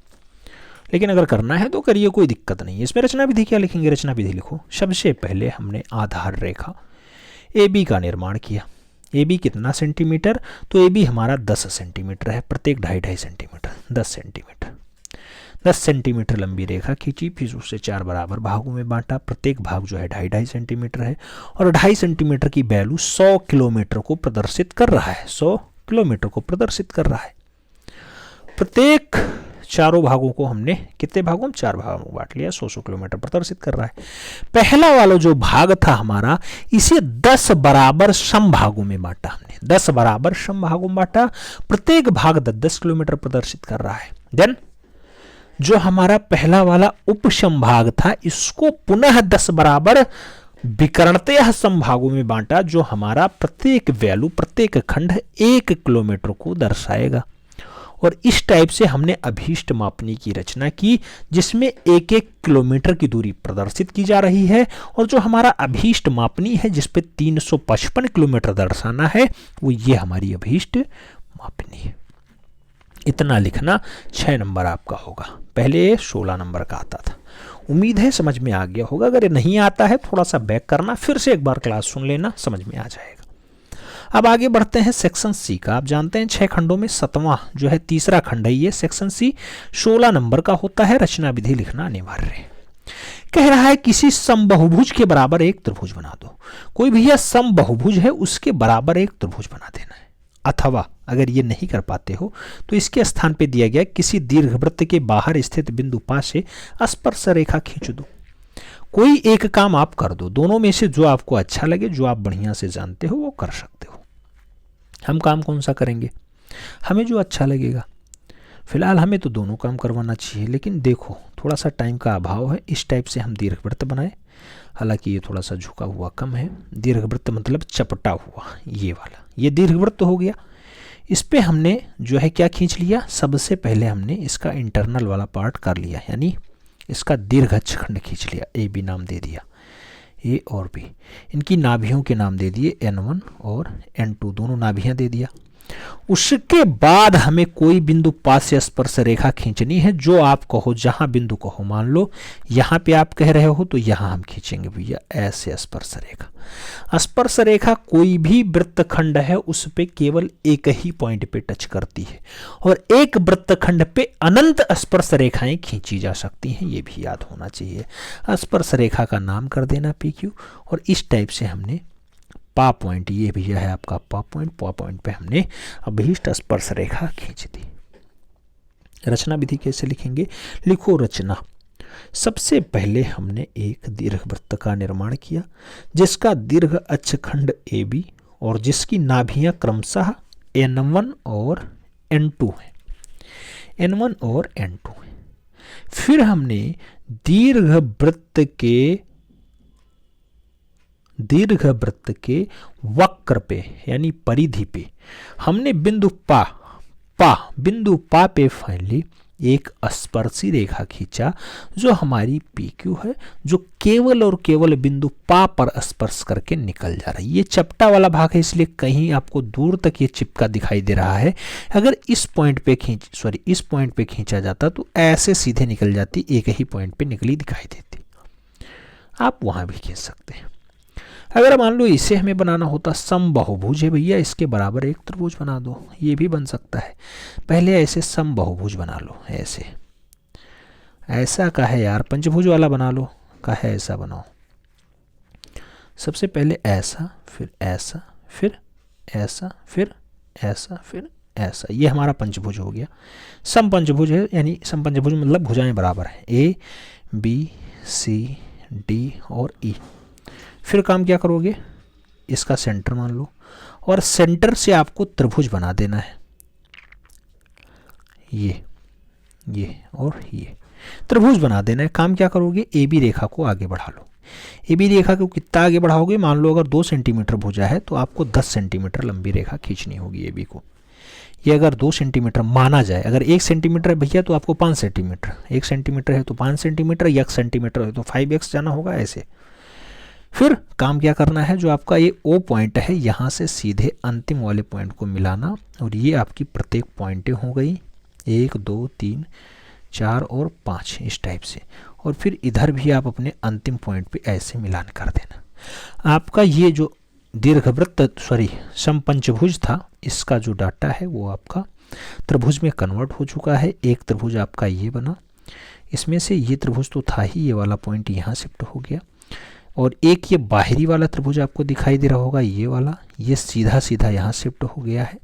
Speaker 1: लेकिन अगर करना है तो करिए, कोई दिक्कत नहीं है। इसमें रचना विधि क्या लिखेंगे, रचना विधि लिखो। सबसे पहले हमने आधार रेखा AB का निर्माण किया। AB कितना सेंटीमीटर, तो AB हमारा 10 सेंटीमीटर है। प्रत्येक 2.5 सेंटीमीटर, 10 सेंटीमीटर। 10 सेंटीमीटर लंबी रेखा खींची, फिर उससे 4 बराबर भागों में बांटा। प्रत्येक भाग जो है 2.5 सेंटीमीटर है और 2.5 सेंटीमीटर की वैल्यू 100 किलोमीटर को प्रदर्शित कर रहा है। 100 किलोमीटर को प्रदर्शित कर रहा है। प्रत्येक चारों भागों को हमने कितने भागों में, 4 भागों में बांट लिया। 100 किलोमीटर प्रदर्शित कर रहा है। पहला वाला जो भाग था हमारा, इसे 10 बराबर सम भागों में बांटा हमने। 10 बराबर सम भागों में बांटा। प्रत्येक भाग 10 किलोमीटर प्रदर्शित कर रहा है। देन जो हमारा पहला वाला उपसंभाग था इसको पुनः 10 बराबर विकर्णतः समभागों में बांटा, जो हमारा प्रत्येक वैल्यू, प्रत्येक खंड 1 किलोमीटर को दर्शाएगा। और इस टाइप से हमने अभीष्ट मापनी की रचना की, जिसमें 1-1 किलोमीटर की दूरी प्रदर्शित की जा रही है। और जो हमारा अभीष्ट मापनी है जिस पे 355 किलोमीटर दर्शाना है, वो ये हमारी अभीष्ट मापनी है। इतना लिखना 6 नंबर आपका होगा, पहले 16 नंबर का आता था। उम्मीद है समझ में आ गया होगा। अगर नहीं आता है थोड़ा सा बैक करना, फिर से एक बार क्लास सुन लेना, समझ में आ जाएगा। अब आगे बढ़ते हैं सेक्शन सी का। आप जानते हैं 6 खंडों में 7वां जो है तीसरा खंड है ये सेक्शन सी, 16 नंबर का होता है। रचना विधि लिखना अनिवार्य है। कह रहा है किसी समबाहुभुज के बराबर एक त्रिभुज बना दो। कोई भी यह समबाहुभुज है उसके बराबर एक त्रिभुज बना देना है। अथवा अगर ये नहीं कर पाते हो तो इसके स्थान पे दिया गया किसी दीर्घवृत्त के बाहर स्थित बिंदु पा से स्पर्श रेखा खींच दो। कोई एक काम आप कर दो, दोनों में से जो आपको अच्छा लगे, जो आप बढ़िया से जानते हो वो कर सकते हो। हम काम कौन सा करेंगे? हमें जो अच्छा लगेगा। फिलहाल हमें तो दोनों काम करवाना चाहिए, लेकिन देखो थोड़ा सा टाइम का अभाव है। इस टाइप से हम दीर्घवृत्त बनाए, हालांकि ये थोड़ा सा झुका हुआ कम है। दीर्घवृत्त मतलब चपटा हुआ, ये वाला, ये दीर्घवृत्त हो गया। इस पे हमने जो है क्या खींच लिया, सबसे पहले हमने इसका इंटरनल वाला पार्ट कर लिया, यानी इसका दीर्घ अक्षखंड खींच लिया। ए बी नाम दे दिया, ए और बी, इनकी नाभियों के नाम दे दिए N1 और N2, दोनों नाभियां दे दिया। उसके बाद हमें कोई बिंदु पास से स्पर्श रेखा खींचनी है, जो आप कहो, जहां बिंदु कहो। मान लो यहां पे आप कह रहे हो तो यहां हम खींचेंगे भैया ऐसे स्पर्श रेखा। स्पर्श रेखा कोई भी वृत्तखंड है उस पे केवल एक ही पॉइंट पे टच करती है, और एक वृत्तखंड पे अनंत स्पर्श रेखाएं खींची जा सकती हैं, ये भी याद होना चाहिए। स्पर्श रेखा का नाम कर देना PQ, और इस टाइप से हमने पा पॉइंट, ये भैया है आपका पा पॉइंट पे हमने अभीष्ट स्पर्श रेखा खींच दी। रचना विधि कैसे लिखेंगे? लिखो रचना। सबसे पहले हमने एक दीर्घवृत्त का निर्माण किया जिसका दीर्घ अक्षखंड AB और जिसकी नाभियां क्रमशः N1 और N2 है, N1 और N2 है। फिर हमने दीर्घवृत्त के वक्र पे यानी परिधि पे हमने बिंदु पा पे फाइनली एक स्पर्शी रेखा खींचा, जो हमारी PQ है, जो केवल और केवल बिंदु पा पर स्पर्श करके निकल जा रहा है। ये चपटा वाला भाग है, इसलिए कहीं आपको दूर तक ये चिपका दिखाई दे रहा है। अगर इस पॉइंट पे खींचा जाता तो ऐसे सीधे निकल जाती, एक ही पॉइंट पे निकली दिखाई देती। आप वहां भी खींच सकते हैं। अगर मान लो इसे हमें बनाना होता समबाहुभुज है भैया, इसके बराबर एक त्रिभुज बना दो, ये भी बन सकता है। पहले ऐसे समबाहुभुज बना लो, ऐसा का है यार, पंचभुज वाला बना लो, का है ऐसा बनाओ। सबसे पहले ऐसा, फिर ऐसा, फिर ऐसा, फिर ऐसा, फिर ऐसा, ये हमारा पंचभुज हो गया। समपंचभुज है, यानी समपंचभुज मतलब भुजाएं बराबर है, A B C D और E। फिर काम क्या करोगे, इसका सेंटर मान लो, और सेंटर से आपको त्रिभुज बना देना है। ये और ये त्रिभुज बना देना है। काम क्या करोगे, AB रेखा को आगे बढ़ा लो। AB रेखा को कितना आगे बढ़ाओगे, मान लो अगर 2 सेंटीमीटर भुजा है तो आपको 10 सेंटीमीटर लंबी रेखा खींचनी होगी AB को। ये अगर 2 सेंटीमीटर माना जाए, अगर 1 सेंटीमीटर है भैया तो आपको 5 सेंटीमीटर, 1 सेंटीमीटर है तो 5 सेंटीमीटर, 1 सेंटीमीटर है तो 5x जाना होगा ऐसे। फिर काम क्या करना है, जो आपका ये O पॉइंट है यहाँ से सीधे अंतिम वाले पॉइंट को मिलाना, और ये आपकी प्रत्येक पॉइंटें हो गई 1 2 3 4 और 5 इस टाइप से। और फिर इधर भी आप अपने अंतिम पॉइंट पे ऐसे मिलान कर देना। आपका ये जो समपंचभुज था, इसका जो डाटा है वो आपका त्रिभुज में कन्वर्ट हो चुका है। एक त्रिभुज आपका ये बना, इसमें से ये त्रिभुज तो था ही, ये वाला पॉइंट यहाँ शिफ्ट हो गया, और एक ये बाहरी वाला त्रिभुज आपको दिखाई दे रहा होगा, ये वाला, ये सीधा सीधा यहाँ शिफ्ट हो गया है।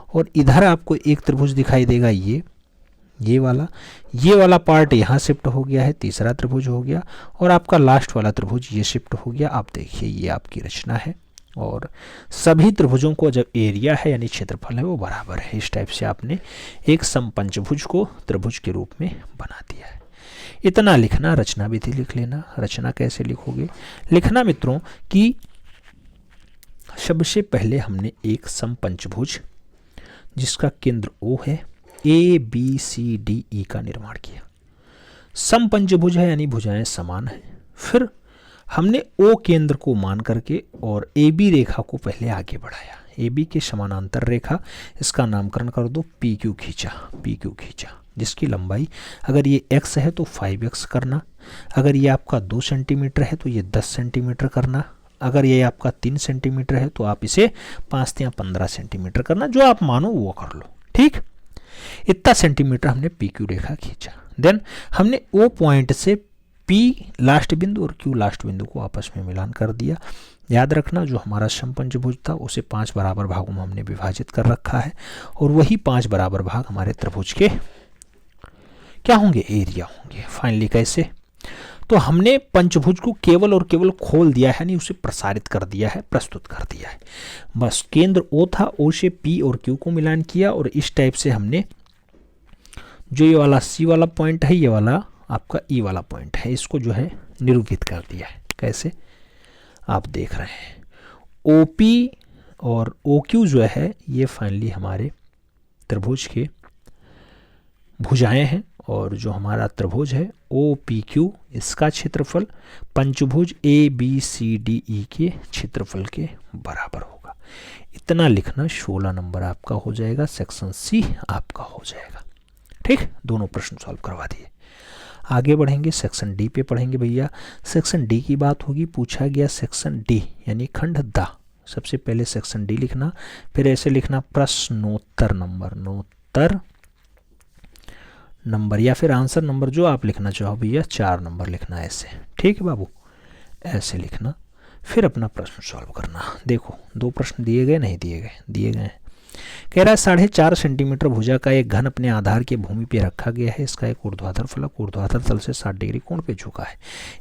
Speaker 1: और इधर आपको एक त्रिभुज दिखाई देगा, ये वाला पार्ट यहाँ शिफ्ट हो गया है, तीसरा त्रिभुज हो गया, और आपका लास्ट वाला त्रिभुज ये शिफ्ट हो गया। आप देखिए ये आपकी रचना है, और सभी त्रिभुजों को जब एरिया है यानी क्षेत्रफल है वो बराबर है। इस टाइप से आपने एक समपंचभुज को त्रिभुज के रूप में बना दिया है। इतना लिखना, रचना विधि लिख लेना। रचना कैसे लिखोगे, लिखना मित्रों कि सबसे पहले हमने एक समपंचभुज जिसका केंद्र O है, ABCDE का निर्माण किया। समपंचभुज है यानी भुजाएं समान है। फिर हमने O केंद्र को मान करके और AB रेखा को पहले आगे बढ़ाया, ए बी के समानांतर रेखा, इसका नामकरण कर दो पी क्यू खींचा, पी क्यू खींचा, जिसकी लंबाई अगर ये x है तो 5x करना, अगर ये आपका 2 सेंटीमीटर है तो ये 10 सेंटीमीटर करना, अगर ये आपका 3 सेंटीमीटर है तो आप इसे 5 या 15 सेंटीमीटर करना, जो आप मानो वो कर लो। ठीक, इतना सेंटीमीटर हमने पी क्यू रेखा खींचा। देन हमने ओ पॉइंट से पी लास्ट बिंदु और क्यू लास्ट बिंदु को आपस में मिलान कर दिया। याद रखना जो हमारा समपंचभुज था उसे 5 बराबर भागों में हमने विभाजित कर रखा है, और वही 5 बराबर भाग हमारे त्रिभुज के क्या होंगे, एरिया होंगे। फाइनली कैसे, तो हमने पंचभुज को केवल और केवल खोल दिया है, यानी उसे प्रसारित कर दिया है, प्रस्तुत कर दिया है। बस केंद्र ओ था, ओ से पी और क्यू को मिलान किया, और इस टाइप से हमने जो ये वाला सी वाला पॉइंट है, ये वाला आपका ई वाला पॉइंट है, इसको जो है निरूपित कर दिया है। कैसे, आप देख रहे हैं ओ पी और ओ क्यू जो है ये फाइनली हमारे त्रिभुज के भुजाएं हैं, और जो हमारा त्रिभुज है ओ पी क्यू, इसका क्षेत्रफल पंचभुज A B C D E के क्षेत्रफल के बराबर होगा। इतना लिखना 16 नंबर आपका हो जाएगा, सेक्शन सी आपका हो जाएगा। ठीक, दोनों प्रश्न सॉल्व करवा दिए। आगे बढ़ेंगे, सेक्शन डी पे पढ़ेंगे भैया। सेक्शन डी की बात होगी, पूछा गया सेक्शन डी यानी खंड द। सबसे पहले सेक्शन डी लिखना, फिर ऐसे लिखना प्रश्नोत्तर नंबर, नोत्तर नंबर, या फिर आंसर नंबर जो आप लिखना चाहो भैया, 4 नंबर लिखना ऐसे। ठीक है बाबू, ऐसे लिखना, फिर अपना प्रश्न सॉल्व करना। देखो 2 प्रश्न दिए गए, नहीं दिए गए, दिए गए हैं। कह रहा है 4.5 सेंटीमीटर भुजा का एक घन अपने आधार के भूमि पे रखा गया है। इसका एक ऊर्ध्वाधर फलक ऊर्ध्वाधर तल से 60 डिग्री कोण पे झुका है।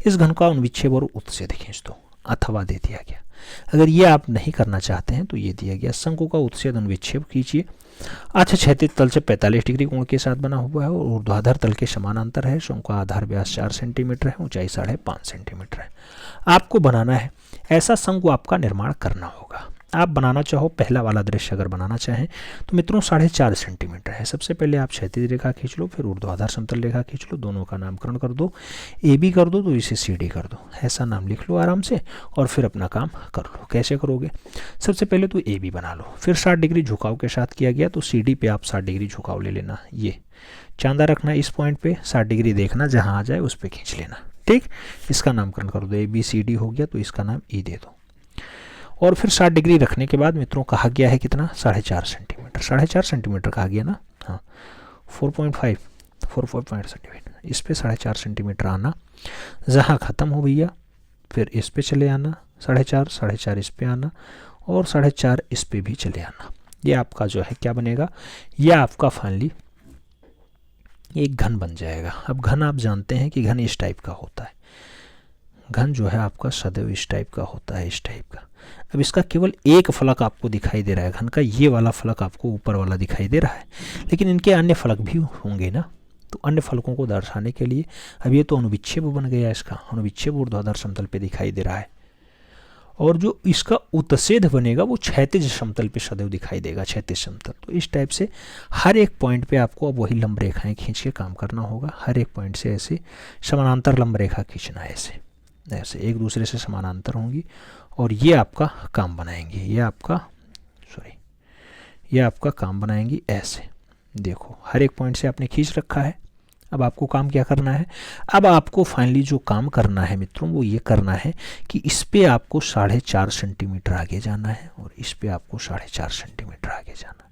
Speaker 1: इस घन का अनुविच्छेद और उत्च्छेद खींच दो, अथवा दे दिया गया। अगर ये आप नहीं करना चाहते हैं तो ये दिया गया, शंकु का उत्च्छेद अनुविच्छेद खींचिए। अच्छा, क्षैतिज तल से 45 डिग्री कोण के साथ बना हुआ है और ऊर्ध्वाधर तल के समानांतर है। शंकु का आधार व्यास 4 सेंटीमीटर है, ऊंचाई 5.5 सेंटीमीटर है। आपको बनाना है, ऐसा शंकु आपका निर्माण करना होगा। आप बनाना चाहो, पहला वाला दृश्य अगर बनाना चाहें तो मित्रों 4.5 सेंटीमीटर है। सबसे पहले आप क्षैतिज रेखा खींच लो, फिर ऊर्ध्वाधर समतल रेखा खींच लो, दोनों का नामकरण कर दो। ए बी कर दो तो इसे सी डी कर दो, ऐसा नाम लिख लो आराम से, और फिर अपना काम कर लो। कैसे करोगे, सबसे पहले तो ए बी बना लो, फिर 60 डिग्री झुकाव के साथ किया गया तो सी डी पे आप 60 डिग्री झुकाव ले लेना। ये चांदा रखना इस पॉइंट पे, 60 डिग्री देखना, जहाँ आ जाए उस पर खींच लेना। ठीक, इसका नामकरण कर दो, ए बी सी डी हो गया तो इसका नाम ई दे दो। और फिर 60 डिग्री रखने के बाद मित्रों कहा गया है कितना, 4.5 सेंटीमीटर, 4.5 सेंटीमीटर कहा गया ना, हाँ 4.5 सेंटीमीटर, इस पे 4.5 सेंटीमीटर आना, जहाँ ख़त्म हो भैया फिर इस पे चले आना, 4.5 इस पे आना, और 4.5 इस पे भी चले आना। ये आपका जो है क्या बनेगा, ये आपका फाइनली एक घन बन जाएगा। अब घन आप जानते हैं कि घन इस टाइप का होता है, घन जो है आपका सदैव इस टाइप का होता है, इस टाइप का। अब इसका केवल एक फलक आपको दिखाई दे रहा है घन का, ये वाला फलक आपको ऊपर वाला दिखाई दे रहा है, लेकिन इनके अन्य फलक भी होंगे ना, तो अन्य फलकों को दर्शाने के लिए अब ये तो अनुविच्छेद बन गया, इसका अनुविच्छेद ऊर्ध्वाधर समतल पे दिखाई दे रहा है, और जो इसका उत्च्छेद बनेगा वो क्षैतिज समतल पे सदैव दिखाई देगा, क्षैतिज समतल। तो इस टाइप से हर एक पॉइंट पे आपको अब वही लंब रेखाएं खींच के काम करना होगा। हर एक पॉइंट से ऐसे समानांतर लंब रेखा खींचना है, ऐसे ऐसे एक दूसरे से समानांतर होंगी, और ये आपका काम बनाएंगे, ये आपका काम बनाएंगी ऐसे। देखो हर एक पॉइंट से आपने खींच रखा है। अब आपको काम क्या करना है, अब आपको फाइनली जो काम करना है मित्रों वो ये करना है कि इस पे आपको 4.5 सेंटीमीटर आगे जाना है, और इस पे आपको 4.5 सेंटीमीटर आगे जाना है।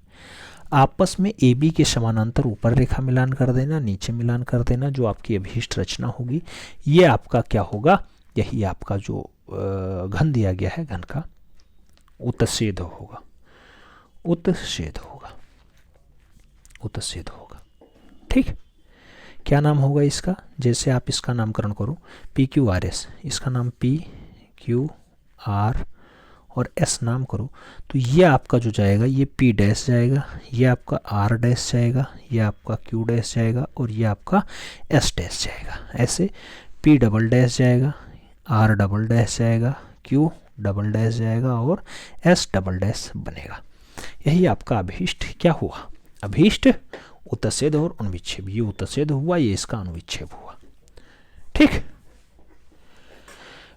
Speaker 1: आपस में ए बी के समानांतर ऊपर रेखा मिलान कर देना, नीचे मिलान कर देना। जो आपकी अभीष्ट रचना होगी ये आपका क्या होगा, यही आपका जो घन दिया गया है, घन का उत्च्छेद होगा, उत्च्छेद होगा, उत्च्छेद होगा। ठीक, क्या नाम होगा इसका, जैसे आप इसका नामकरण करो पी क्यू आर एस, इसका नाम पी क्यू आर और एस नाम करो, तो ये आपका जो जाएगा ये पी डैश जाएगा, ये आपका आर डैश जाएगा, ये आपका क्यू डैश जाएगा, और ये आपका एस डैश जाएगा। ऐसे पी डबल डैश जाएगा, आर डबल डैश जाएगा, क्यू डबल डैश जाएगा, और एस डबल डैश बनेगा। यही आपका अभीष्ट क्या हुआ, अभीष्ट उत्च्छेद और अनुविच्छेद। ये उत्च्छेद हुआ, ये इसका अनुविच्छेद हुआ। ठीक,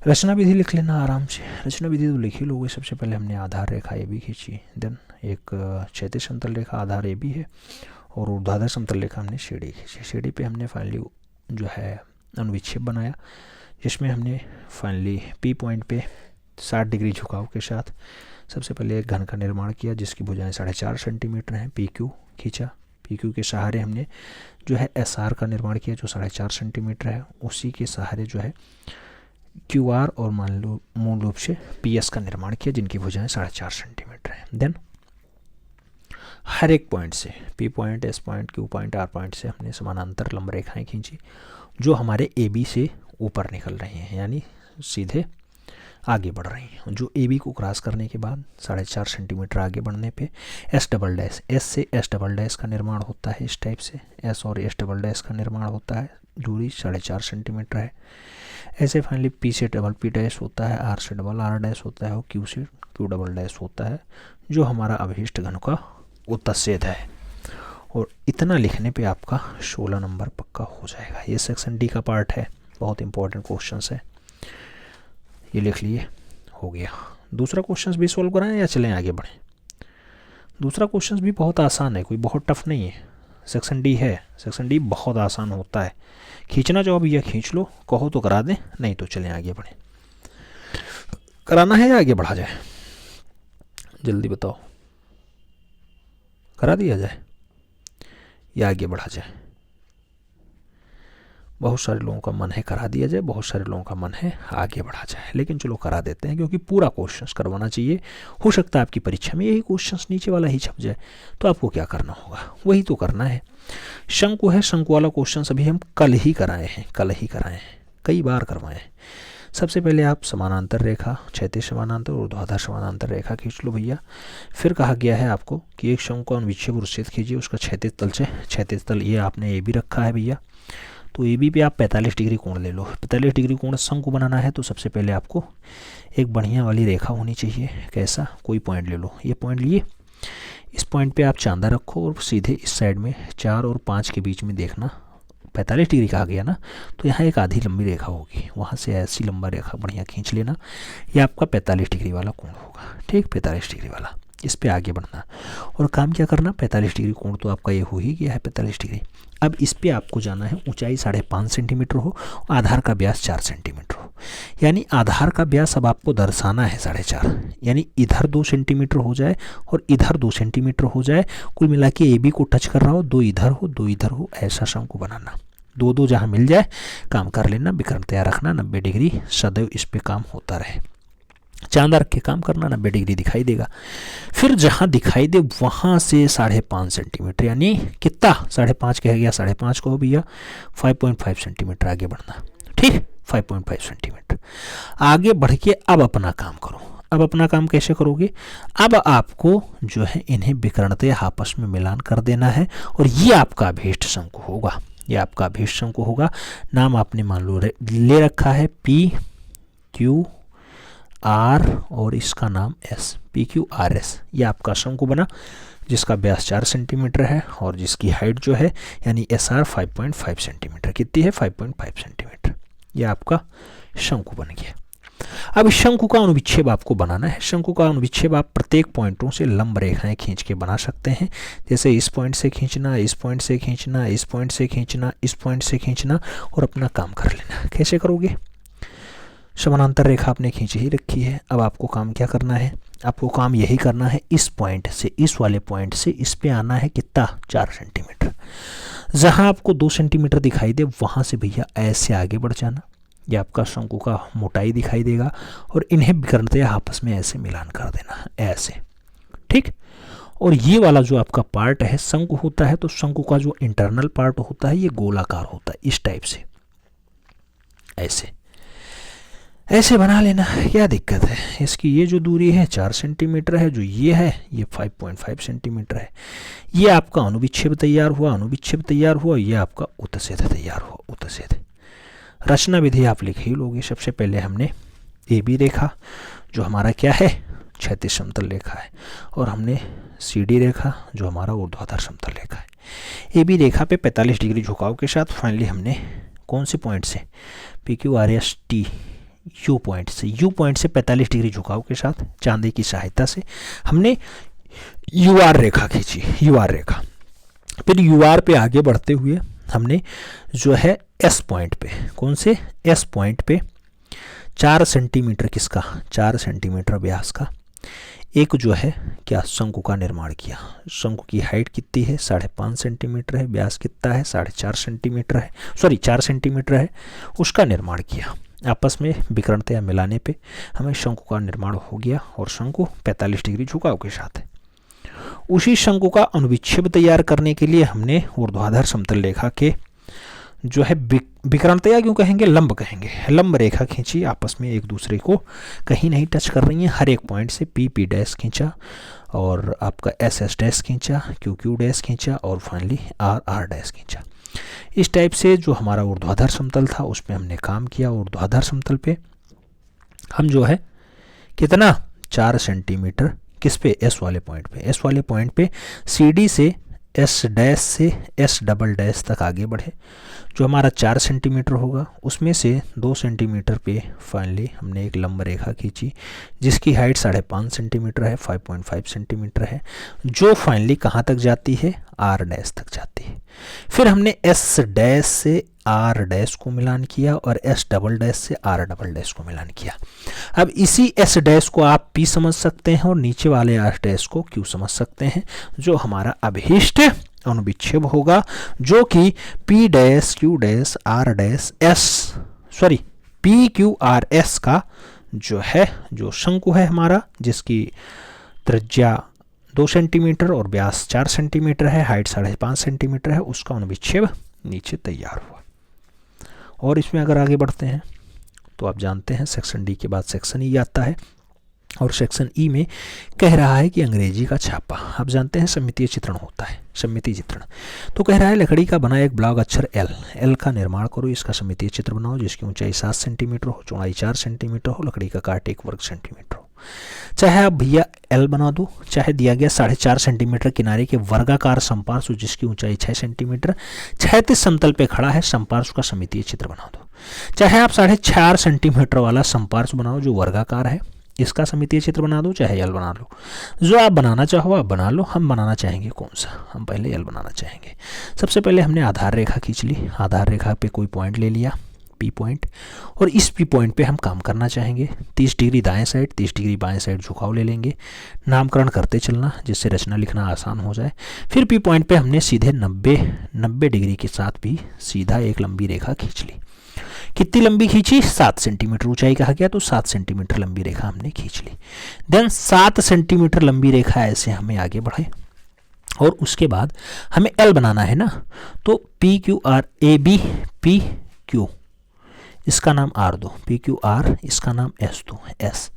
Speaker 1: रचना विधि लिख लेना आराम से। रचना विधि तो लिख ही लोगे। सबसे पहले हमने आधार रेखा ए बी खींची, देन एक क्षैतिज समतल रेखा आधार ए बी है और ऊर्ध्वाधर समतल रेखा हमने सीढ़ी खींची। सीढ़ी पे हमने फाइनली जो है अनुविच्छेद बनाया, जिसमें हमने फाइनली पी पॉइंट पे 60 डिग्री झुकाव के साथ सबसे पहले एक घन का निर्माण किया जिसकी भुजाएं 4.5 सेंटीमीटर हैं। पी क्यू खींचा, पी क्यू के सहारे हमने जो है एस आर का निर्माण किया जो 4.5 सेंटीमीटर है। उसी के सहारे जो है क्यू आर और मान लो मूल रूप से पी एस का निर्माण किया जिनकी भुजाएं 4.5 सेंटीमीटर है। देन हर एक पॉइंट से P point, S point, Q point, R point से हमने समानांतर लंब रेखाएं खींची जो हमारे ए बी से ऊपर निकल रही हैं, यानी सीधे आगे बढ़ रही हैं। जो ए बी को क्रॉस करने के बाद 4.5 सेंटीमीटर आगे बढ़ने पे एस डबल डैश, एस से एस डबल डैश का निर्माण होता है। इस टाइप से एस और एस डबल डैश का निर्माण होता है, दूरी 4.5 सेंटीमीटर है। ऐसे फाइनली पी से डबल पी डैश होता है, आर से डबल आर डैश होता है और क्यू से क्यू डबल डैश होता है जो हमारा अभीष्ट घन का उत्तच्छेद है। और इतना लिखने पे आपका 16 नंबर पक्का हो जाएगा। ये सेक्शन डी का पार्ट है, बहुत इंपॉर्टेंट क्वेश्चन है, ये लिख लिए, हो गया। दूसरा क्वेश्चन भी सॉल्व कराएं या चलें आगे बढ़ें? दूसरा क्वेश्चन भी बहुत आसान है, कोई बहुत टफ नहीं है। सेक्शन डी है, सेक्शन डी बहुत आसान होता है। खींचना चाहो भैया खींच लो, कहो तो करा दें, नहीं तो चलें आगे बढ़ें। कराना है या आगे बढ़ा जाए? जल्दी बताओ, करा दिया जाए या आगे बढ़ा जाए? बहुत सारे लोगों का मन है करा दिया जाए, बहुत सारे लोगों का मन है आगे बढ़ा जाए, लेकिन चलो करा देते हैं क्योंकि पूरा क्वेश्चन करवाना चाहिए। हो सकता है आपकी परीक्षा में यही क्वेश्चन नीचे वाला ही छप जाए, तो आपको क्या करना होगा, वही तो करना है। शंकु है, शंकु वाला क्वेश्चन अभी हम कल ही कराए हैं, कई बार करवाए हैं। सबसे पहले आप समानांतर रेखा, क्षैतिज समानांतर और ऊर्ध्वाधर समानांतर रेखा खींच लो भैया। फिर कहा गया है आपको कि एक शंकु का अनुविच्छेद वृत्तछेद कीजिए उसका क्षैतिज तल से। क्षैतिज तल ये आपने ए बी रखा है भैया, तो ए बी पे आप 45 डिग्री कोण ले लो। 45 डिग्री कोण शंकु बनाना है तो सबसे पहले आपको एक बढ़िया वाली रेखा होनी चाहिए। कैसा? कोई पॉइंट ले लो, ये पॉइंट लिए, इस पॉइंट पे आप चांदा रखो और सीधे इस साइड में 4 और 5 के बीच में देखना 45 डिग्री कहा गया ना, तो यहाँ एक आधी लंबी रेखा होगी, वहाँ से ऐसी लंबा रेखा बढ़िया खींच लेना। ये आपका 45 डिग्री वाला कोण होगा, ठीक, 45 डिग्री वाला। इस पे आगे बढ़ना और काम क्या करना, 45 डिग्री कोण तो आपका ये हो ही गया है 45 डिग्री। अब इस पे आपको जाना है, ऊंचाई 5.5 सेंटीमीटर हो, आधार का व्यास 4 सेंटीमीटर हो, यानी आधार का व्यास अब आपको दर्शाना है 4.5, यानी इधर 2 सेंटीमीटर हो जाए और इधर 2 सेंटीमीटर हो जाए, कुल मिला के ए बी को टच कर रहा हो, 2 इधर हो 2 इधर हो, ऐसा शंकु बनाना। 2 जहाँ मिल जाए काम कर लेना, विकर्ण तैयार रखना, 90 डिग्री सदैव इस पे काम होता रहे। चांदा रख के काम करना, 90 डिग्री दिखाई देगा। फिर जहाँ दिखाई दे वहाँ से 5.5 सेंटीमीटर, यानी कितना 5.5 कह गया, 5.5 कहो भैया, 5.5 सेंटीमीटर आगे बढ़ना, ठीक, 5.5 सेंटीमीटर आगे बढ़ के अब अपना काम करो। अब अपना काम कैसे करोगे? अब आपको जो है इन्हें विकर्णतः आपस में मिलान कर देना है और ये आपका अभीष्ट शंकु होगा, ये आपका अभीष्ट शंकु होगा। नाम आपने मान लो ले रखा है पी क्यू आर और इसका नाम S, P Q R S. ये आपका शंकु बना जिसका व्यास 4 सेंटीमीटर है और जिसकी हाइट जो है यानी एस आर 5.5 सेंटीमीटर, कितनी है 5.5 सेंटीमीटर। ये आपका शंकु बन गया। अब इस शंकु का अनुविच्छेद आपको बनाना है। शंकु का अनुविच्छेद आप प्रत्येक पॉइंटों से लंब रेखाएं खींच के बना सकते हैं, जैसे इस पॉइंट से खींचना, इस पॉइंट से खींचना, इस पॉइंट से खींचना, इस पॉइंट से खींचना और अपना काम कर लेना। कैसे करोगे? समानांतर रेखा आपने खींची ही रखी है, अब आपको काम क्या करना है, आपको काम यही करना है, इस पॉइंट से, इस वाले पॉइंट से इस पे आना है कितना 4 सेंटीमीटर। जहां आपको 2 सेंटीमीटर दिखाई दे वहां से भैया ऐसे आगे बढ़ जाना, ये आपका शंकु का मोटाई दिखाई देगा और इन्हें विकर्णतः आपस में ऐसे मिलान कर देना, ऐसे, ठीक। और ये वाला जो आपका पार्ट है शंकु होता है, तो शंकु का जो इंटरनल पार्ट होता है ये गोलाकार होता है, इस टाइप से ऐसे ऐसे बना लेना। क्या दिक्कत है? इसकी ये जो दूरी है 4 सेंटीमीटर है, जो ये है ये 5.5 सेंटीमीटर है। ये आपका अनुविच्छेद तैयार हुआ, अनुविच्छेद तैयार हुआ, ये आपका उत्तच्छेद तैयार हुआ, उत्तच्छेद। रचना विधि आप लिख ही लोगे। सबसे पहले हमने ए बी रेखा जो हमारा क्या है क्षैतिज समतल रेखा है, और हमने सी डी रेखा जो हमारा ऊर्ध्वाधर समतल रेखा है। ए बी रेखा पे 45 डिग्री झुकाव के साथ फाइनली हमने कौन से पॉइंट से P Q R S T U point से, यू पॉइंट से 45 डिग्री झुकाव के साथ चांदी की सहायता से हमने यू आर रेखा खींची, यू आर रेखा। फिर यू आर पे आगे बढ़ते हुए हमने जो है एस पॉइंट पे, कौन से एस पॉइंट पे 4 सेंटीमीटर किसका, 4 सेंटीमीटर व्यास का एक जो है क्या शंकु का निर्माण किया। शंकु की हाइट कितनी है, 5.5 सेंटीमीटर है, व्यास कितना है 4.5 सेंटीमीटर है, सॉरी 4 सेंटीमीटर है, उसका निर्माण किया। आपस में विकर्णता मिलाने पे हमें शंकु का निर्माण हो गया और शंकु 45 डिग्री झुकाव के साथ है। उसी शंकु का अनुविच्छेद तैयार करने के लिए हमने ऊर्ध्वाधर समतल रेखा के जो है विकर्णता क्यों कहेंगे, लंब कहेंगे, लंब रेखा खींची, आपस में एक दूसरे को कहीं नहीं टच कर रही हैं। हर एक पॉइंट से पी पी डैश खींचा और आपका एस एस डैश खींचा, क्यू क्यू डैश खींचा और फाइनली आर आर डैश खींचा। इस टाइप से जो हमारा ऊर्ध्वाधर समतल था उस पर हमने काम किया। ऊर्ध्वाधर समतल पे हम जो है कितना 4 सेंटीमीटर किस पे, एस वाले पॉइंट पे, एस वाले पॉइंट पे सी डी से एस डैश से एस डबल डैश तक आगे बढ़े। जो हमारा 4 सेंटीमीटर होगा उसमें से 2 सेंटीमीटर पे फाइनली हमने एक लंब रेखा खींची जिसकी हाइट 5.5 सेंटीमीटर है, 5.5 सेंटीमीटर है, जो फाइनली कहाँ तक जाती है, आर डैश तक जाती है। फिर हमने एस डैश से आर डैश को मिलान किया और एस डबल डैश से आर डबल डैश को मिलान किया। अब इसी एस डैश को आप पी समझ सकते हैं और नीचे वाले आर डैश को क्यू समझ सकते हैं, जो हमारा अभिष्ट अनुविच्छेद होगा, जो कि P dash Q dash R dash S, sorry P Q R S का जो है, जो शंकु है हमारा, जिसकी त्रिज्या 2 सेंटीमीटर और व्यास 4 सेंटीमीटर है, हाइट 5.5 सेंटीमीटर है, उसका अनुविच्छेद नीचे तैयार हुआ। और इसमें अगर आगे बढ़ते हैं तो आप जानते हैं सेक्शन डी के बाद सेक्शन ई आता है और सेक्शन ई में कह रहा है कि अंग्रेजी का छापा। आप जानते हैं सममितीय चित्रण होता है, सममितीय चित्रण। तो कह रहा है लकड़ी का बना एक ब्लॉक अक्षर एल, एल का निर्माण करो, इसका सममितीय चित्र बनाओ जिसकी ऊंचाई 7 सेंटीमीटर हो, चौड़ाई 4 सेंटीमीटर हो, लकड़ी का काट 1 वर्ग सेंटीमीटर हो। चाहे आप भैया एल बना दो, चाहे दिया गया 4.5 सेंटीमीटर किनारे के वर्गाकार समपार्श्व जिसकी ऊंचाई 6 सेंटीमीटर क्षैतिज समतल पे खड़ा है, समपार्श्व का सममितीय चित्र बना दो। चाहे आप 4.5 सेंटीमीटर वाला समपार्श्व बनाओ जो वर्गाकार है, इसका सममितीय चित्र बना दो, चाहे एल बना लो, जो आप बनाना चाहो आप बना लो। हम बनाना चाहेंगे कौन सा, हम पहले एल बनाना चाहेंगे। सबसे पहले हमने आधार रेखा खींच ली, आधार रेखा पे कोई पॉइंट ले लिया पी पॉइंट, और इस पी पॉइंट पे हम काम करना चाहेंगे। 30 डिग्री दाएं साइड, 30 डिग्री बाएं साइड झुकाव ले लेंगे, नामकरण करते चलना जिससे रचना लिखना आसान हो जाए। फिर पी पॉइंट पे हमने सीधे 90 डिग्री के साथ भी सीधा एक लंबी रेखा खींच ली। कितनी लंबी खींची, 7 सेंटीमीटर ऊंचाई कहा गया तो 7 सेंटीमीटर लंबी रेखा हमने खींच ली। देन 7 सेंटीमीटर लंबी रेखा ऐसे हमें आगे बढ़े और उसके बाद हमें एल बनाना है ना, तो P Q R A B P Q, इसका नाम आर दो, पी क्यू आर, इसका नाम एस दो, एस।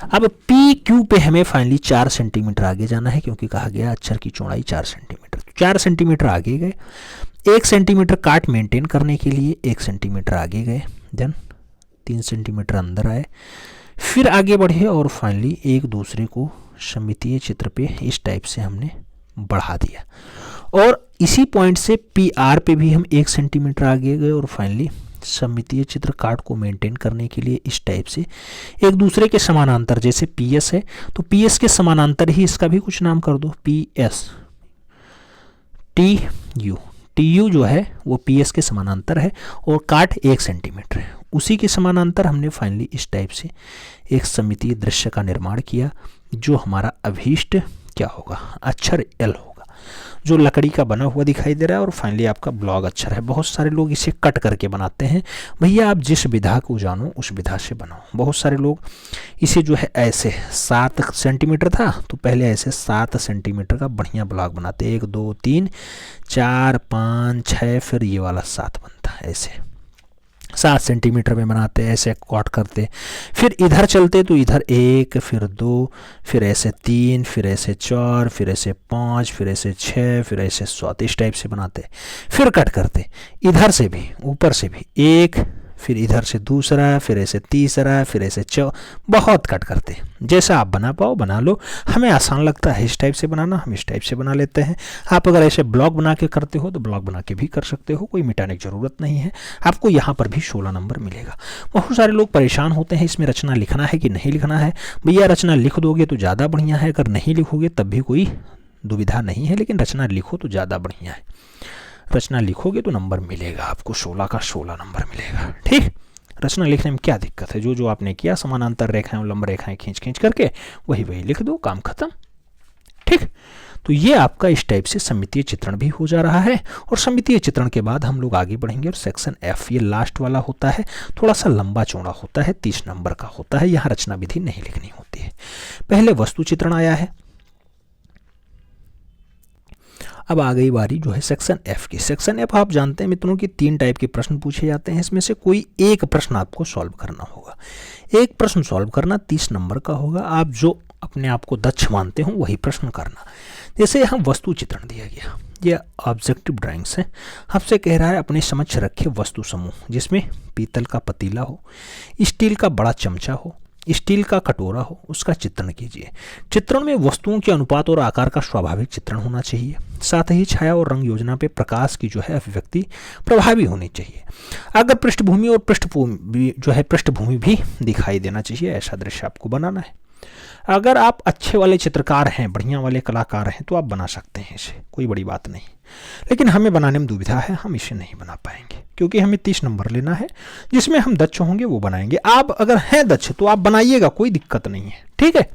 Speaker 1: अब पी क्यू पे हमें फाइनली 4 सेंटीमीटर आगे जाना है क्योंकि कहा गया अक्षर की चौड़ाई 4 सेंटीमीटर। 4 सेंटीमीटर आगे गए, 1 सेंटीमीटर काट मेंटेन करने के लिए 1 सेंटीमीटर आगे गए, देन 3 सेंटीमीटर अंदर आए, फिर आगे बढ़े और फाइनली एक दूसरे को सममितीय चित्र पे इस टाइप से हमने बढ़ा दिया। और इसी पॉइंट से पी आर पे भी हम 1 सेंटीमीटर आगे गए और फाइनली सममितीय चित्र काट को मेंटेन करने के लिए इस टाइप से एक दूसरे के समानांतर, जैसे पी एस है तो पी एस के समानांतर ही इसका भी कुछ नाम कर दो, P S, T U, T U जो है वो पी एस के समानांतर है और काट 1 सेंटीमीटर है, उसी के समानांतर हमने फाइनली इस टाइप से एक सममितीय दृश्य का निर्माण किया, जो हमारा अभीष्ट क्या होगा, अक्षर एल होगा, जो लकड़ी का बना हुआ दिखाई दे रहा है और फाइनली आपका ब्लॉक अक्षर है। बहुत सारे लोग इसे कट करके बनाते हैं, भैया आप जिस विधा को जानो उस विधा से बनाओ। बहुत सारे लोग इसे जो है ऐसे 7 सेंटीमीटर था तो पहले ऐसे 7 सेंटीमीटर का बढ़िया ब्लॉक बनाते, 1 2 3 4 5 6, फिर ये वाला 7 बनता है, ऐसे 7 सेंटीमीटर में बनाते, ऐसे कट करते। फिर इधर चलते तो इधर 1, फिर 2, फिर ऐसे 3, फिर ऐसे 4, फिर ऐसे 5, फिर ऐसे 6, फिर ऐसे 7, इस टाइप से बनाते। फिर कट करते इधर से भी ऊपर से भी 1, फिर इधर से दूसरा, फिर ऐसे तीसरा, फिर ऐसे बहुत कट करते हैं। जैसा आप बना पाओ बना लो। हमें आसान लगता है इस टाइप से बनाना, हम इस टाइप से बना लेते हैं। आप अगर ऐसे ब्लॉक बना के करते हो तो ब्लॉक बना के भी कर सकते हो, कोई मिटाने की ज़रूरत नहीं है। आपको यहाँ पर भी 16 नंबर मिलेगा। बहुत सारे लोग परेशान होते हैं इसमें रचना लिखना है कि नहीं लिखना है। भैया रचना लिख दोगे तो ज़्यादा बढ़िया है, अगर नहीं लिखोगे तब भी कोई दुविधा नहीं है, लेकिन रचना लिखो तो ज़्यादा बढ़िया है। रचना लिखोगे तो नंबर मिलेगा आपको, 16 का 16 नंबर मिलेगा। ठीक, रचना लिखने में क्या दिक्कत है? जो आपने किया समानांतर रेखाएं और लंब रेखाएं खींच खींच करके वही लिख दो, काम खत्म। ठीक, तो ये आपका इस टाइप से सममितीय चित्रण भी हो जा रहा है। और सममितीय चित्रण के बाद हम लोग आगे बढ़ेंगे और सेक्शन एफ, ये लास्ट वाला होता है, थोड़ा सा लंबा चौड़ा होता है, 30 नंबर का होता है। यहाँ रचना विधि नहीं लिखनी होती है। पहले वस्तु चित्रण आया है, अब आ गई बारी जो है सेक्शन एफ की। सेक्शन एफ आप जानते हैं मित्रों कि 3 टाइप के प्रश्न पूछे जाते हैं, इसमें से कोई एक प्रश्न आपको सॉल्व करना होगा। एक प्रश्न सॉल्व करना 30 नंबर का होगा। आप जो अपने आप को दक्ष मानते हो वही प्रश्न करना। जैसे यहाँ वस्तु चित्रण दिया गया, ये ऑब्जेक्टिव ड्राइंग्स है। आपसे कह रहा है अपने समक्ष रखे वस्तु समूह जिसमें पीतल का पतीला हो, स्टील का बड़ा चमचा हो, स्टील का कटोरा हो, उसका चित्रण कीजिए। चित्रण में वस्तुओं के अनुपात और आकार का स्वाभाविक चित्रण होना चाहिए। साथ ही छाया और रंग योजना पे प्रकाश की जो है अभिव्यक्ति प्रभावी होनी चाहिए। अगर पृष्ठभूमि और पृष्ठभूमि भी दिखाई देना चाहिए, ऐसा दृश्य आपको बनाना है। अगर आप अच्छे वाले चित्रकार हैं, बढ़िया वाले कलाकार हैं, तो आप बना सकते हैं इसे, कोई बड़ी बात नहीं। लेकिन हमें बनाने में दुविधा है, हम इसे नहीं बना पाएंगे क्योंकि हमें 30 नंबर लेना है। जिसमें हम दक्ष होंगे वो बनाएंगे। आप अगर हैं दक्ष तो आप बनाइएगा, कोई दिक्कत नहीं है। ठीक है,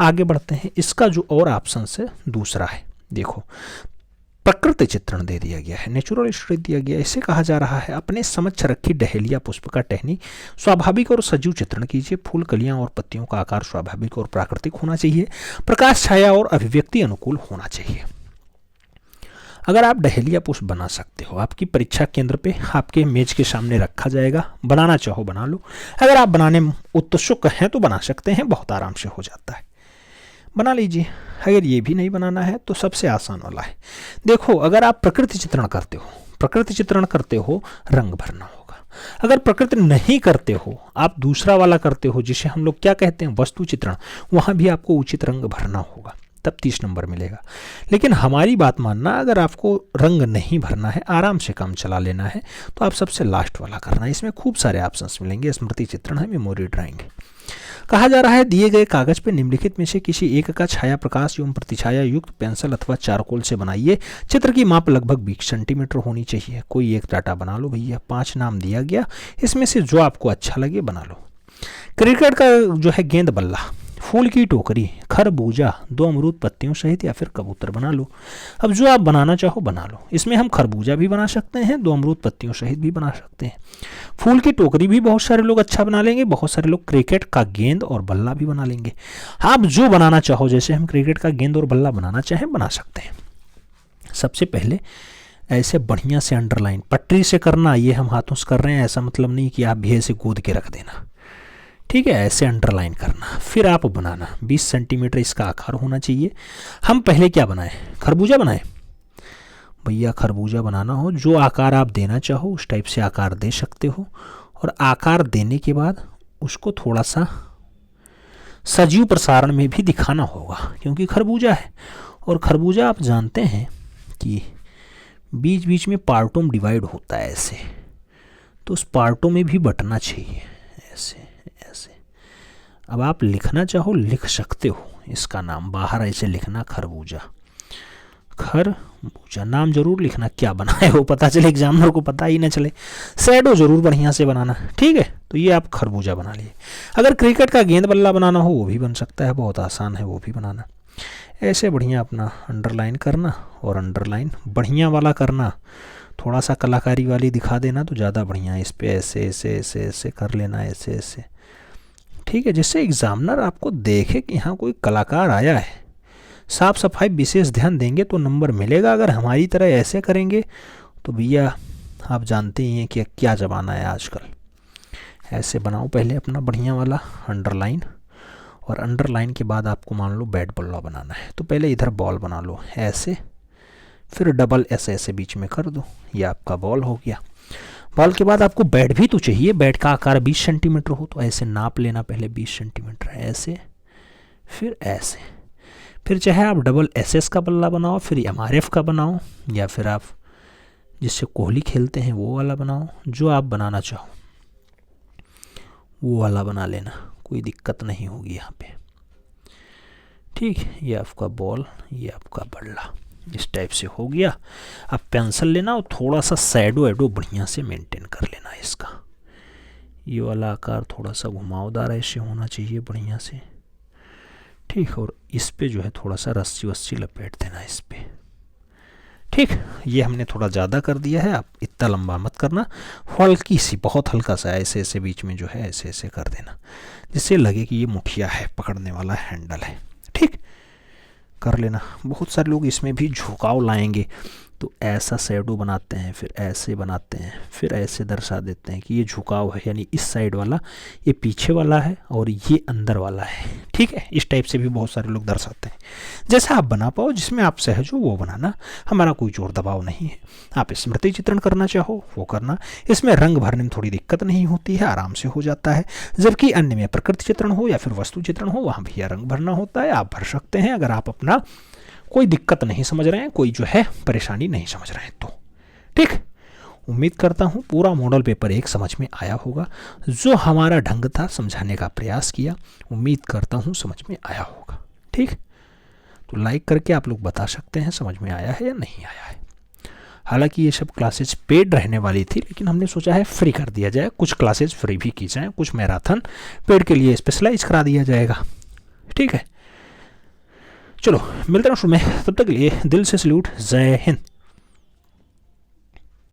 Speaker 1: आगे बढ़ते हैं। इसका जो और ऑप्शन है दूसरा है, देखो प्रकृति चित्रण दे दिया गया है, नेचुरल स्टोरी दिया गया है। इसे कहा जा रहा है अपने समक्ष रखी डहेलिया पुष्प का टहनी स्वाभाविक और सजीव चित्रण कीजिए। फूल, कलियां और पत्तियों का आकार स्वाभाविक और प्राकृतिक होना चाहिए। प्रकाश, छाया और अभिव्यक्ति अनुकूल होना चाहिए। अगर आप डहेलिया पुष्प बना सकते हो, आपकी परीक्षा केंद्र पे आपके मेज के सामने रखा जाएगा, बनाना चाहो बना लो। अगर आप बनाने में उत्सुक हैं तो बना सकते हैं, बहुत आराम से हो जाता है, बना लीजिए। अगर ये भी नहीं बनाना है तो सबसे आसान वाला है, देखो अगर आप प्रकृति चित्रण करते हो रंग भरना होगा। अगर प्रकृति नहीं करते हो, आप दूसरा वाला करते हो जिसे हम लोग क्या कहते हैं वस्तु चित्रण, वहाँ भी आपको उचित रंग भरना होगा, तब 30 नंबर मिलेगा। लेकिन हमारी बात मानना, अगर आपको रंग नहीं भरना है, आराम से काम चला लेना है, तो आप सबसे लास्ट वाला करना है। इसमें खूब सारे ऑप्शंस मिलेंगे। स्मृति चित्रण है, मेमोरी ड्राइंग। कहा जा रहा है दिए गए कागज पर निम्नलिखित में से किसी एक का छाया प्रकाश एवं प्रतिछाया युक्त पेंसिल अथवा चारकोल से बनाइए। चित्र की माप लगभग 20 सेंटीमीटर होनी चाहिए। कोई एक डाटा बना लो भैया। 5 नाम दिया गया, इसमें से जो आपको अच्छा लगे बना लो। क्रिकेट का जो है गेंद बल्ला, फूल की टोकरी, खरबूजा, 2 अमरूद पत्तियों सहित या फिर कबूतर बना लो। अब जो आप बनाना चाहो बना लो। इसमें हम खरबूजा भी बना सकते हैं, 2 अमरूद पत्तियों सहित भी बना सकते हैं। फूल की टोकरी भी बहुत सारे लोग अच्छा बना लेंगे, बहुत सारे लोग क्रिकेट का गेंद और बल्ला भी बना लेंगे। आप जो बनाना चाहो, जैसे हम क्रिकेट का गेंद और बल्ला बनाना चाहें बना सकते हैं। सबसे पहले ऐसे बढ़िया से अंडरलाइन पटरी से करना। ये हम हाथों से कर रहे हैं, ऐसा मतलब नहीं कि आप भी ऐसे कूद के रख देना। ठीक है, ऐसे अंडरलाइन करना, फिर आप बनाना। 20 सेंटीमीटर इसका आकार होना चाहिए। हम पहले क्या बनाएं, खरबूजा बनाएं। भैया खरबूजा बनाना हो, जो आकार आप देना चाहो उस टाइप से आकार दे सकते हो। और आकार देने के बाद उसको थोड़ा सा सजीव प्रसारण में भी दिखाना होगा, क्योंकि खरबूजा है। और खरबूजा आप जानते हैं कि बीच बीच में पार्टों में डिवाइड होता है ऐसे, तो उस पार्टों में भी बंटना चाहिए ऐसे ऐसे। अब आप लिखना चाहो लिख सकते हो, इसका नाम बाहर ऐसे लिखना खरबूजा। खरबूजा नाम जरूर लिखना, क्या बनाए हो पता चले, एग्जामिनर को पता ही ना चले। शैडो जरूर बढ़िया से बनाना। ठीक है, तो ये आप खरबूजा बना लिए। अगर क्रिकेट का गेंद बल्ला बनाना हो वो भी बन सकता है, बहुत आसान है वो भी बनाना। ऐसे बढ़िया अपना अंडरलाइन करना, और अंडरलाइन बढ़िया वाला करना, थोड़ा सा कलाकारी वाली दिखा देना तो ज़्यादा बढ़िया। इस पे ऐसे ऐसे ऐसे ऐसे कर लेना, ऐसे ऐसे। ठीक है, जिससे एग्जामिनर आपको देखे कि यहाँ कोई कलाकार आया है। साफ सफाई विशेष ध्यान देंगे तो नंबर मिलेगा। अगर हमारी तरह ऐसे करेंगे तो भैया आप जानते ही हैं कि क्या ज़माना है आजकल। ऐसे बनाओ पहले अपना बढ़िया वाला अंडरलाइन, और अंडरलाइन के बाद आपको मान लो बैट बॉल बनाना है, तो पहले इधर बॉल बना लो ऐसे, फिर डबल ऐसे ऐसे बीच में कर दो, ये आपका बॉल हो गया। बॉल के बाद आपको बैट भी तो चाहिए, बैट का आकार 20 सेंटीमीटर हो तो ऐसे नाप लेना पहले 20 सेंटीमीटर, ऐसे फिर ऐसे, फिर चाहे आप डबल एसएस का बल्ला बनाओ, फिर एमआरएफ का बनाओ, या फिर आप जिससे कोहली खेलते हैं वो वाला बनाओ, जो आप बनाना चाहो वो वाला बना लेना, कोई दिक्कत नहीं होगी यहाँ पे। ठीक, ये आपका बॉल, ये आपका बल्ला, इस टाइप से हो गया। अब पेंसिल लेना और थोड़ा सा शैडो एडो बढ़िया से मेंटेन कर लेना इसका। ये वाला आकार थोड़ा सा घुमावदार ऐसे होना चाहिए बढ़िया से। ठीक, और इस पे जो है थोड़ा सा रस्सी वस्सी लपेट देना इस पे। ठीक, ये हमने थोड़ा ज़्यादा कर दिया है, आप इतना लंबा मत करना, हल्की सी, बहुत हल्का सा ऐसे ऐसे बीच में जो है ऐसे ऐसे कर देना, जिससे लगे कि ये मुठिया है, पकड़ने वाला हैंडल है। ठीक, कर लेना। बहुत सारे लोग इसमें भी झुकाव लाएंगे, तो ऐसा शैडो बनाते हैं, फिर ऐसे बनाते हैं, फिर ऐसे दर्शा देते हैं कि ये झुकाव है, यानी इस साइड वाला ये पीछे वाला है और ये अंदर वाला है। ठीक है, इस टाइप से भी बहुत सारे लोग दर्शाते हैं। जैसा आप बना पाओ, जिसमें आप सहज हो वो बनाना, हमारा कोई जोर दबाव नहीं है। आप स्मृति चित्रण करना चाहो वो करना, इसमें रंग भरने में थोड़ी दिक्कत नहीं होती है, आराम से हो जाता है। जबकि अन्य में प्रकृति चित्रण हो या फिर वस्तु चित्रण हो, वहाँ भैया रंग भरना होता है, आप भर सकते हैं अगर आप अपना कोई दिक्कत नहीं समझ रहे हैं, कोई जो है परेशानी नहीं समझ रहे हैं तो। ठीक, उम्मीद करता हूँ पूरा मॉडल पेपर 1 समझ में आया होगा। जो हमारा ढंग था समझाने का प्रयास किया, उम्मीद करता हूँ समझ में आया होगा। ठीक, तो लाइक करके आप लोग बता सकते हैं समझ में आया है या नहीं आया है। हालांकि ये सब क्लासेज पेड रहने वाली थी, लेकिन हमने सोचा है फ्री कर दिया जाए, कुछ क्लासेज फ्री भी की जाएँ, कुछ मैराथन पेड के लिए स्पेशलाइज करा दिया जाएगा। ठीक है, चलो मिलते हैं शुरू में, तब तक के लिए दिल से सल्यूट, जय हिंद।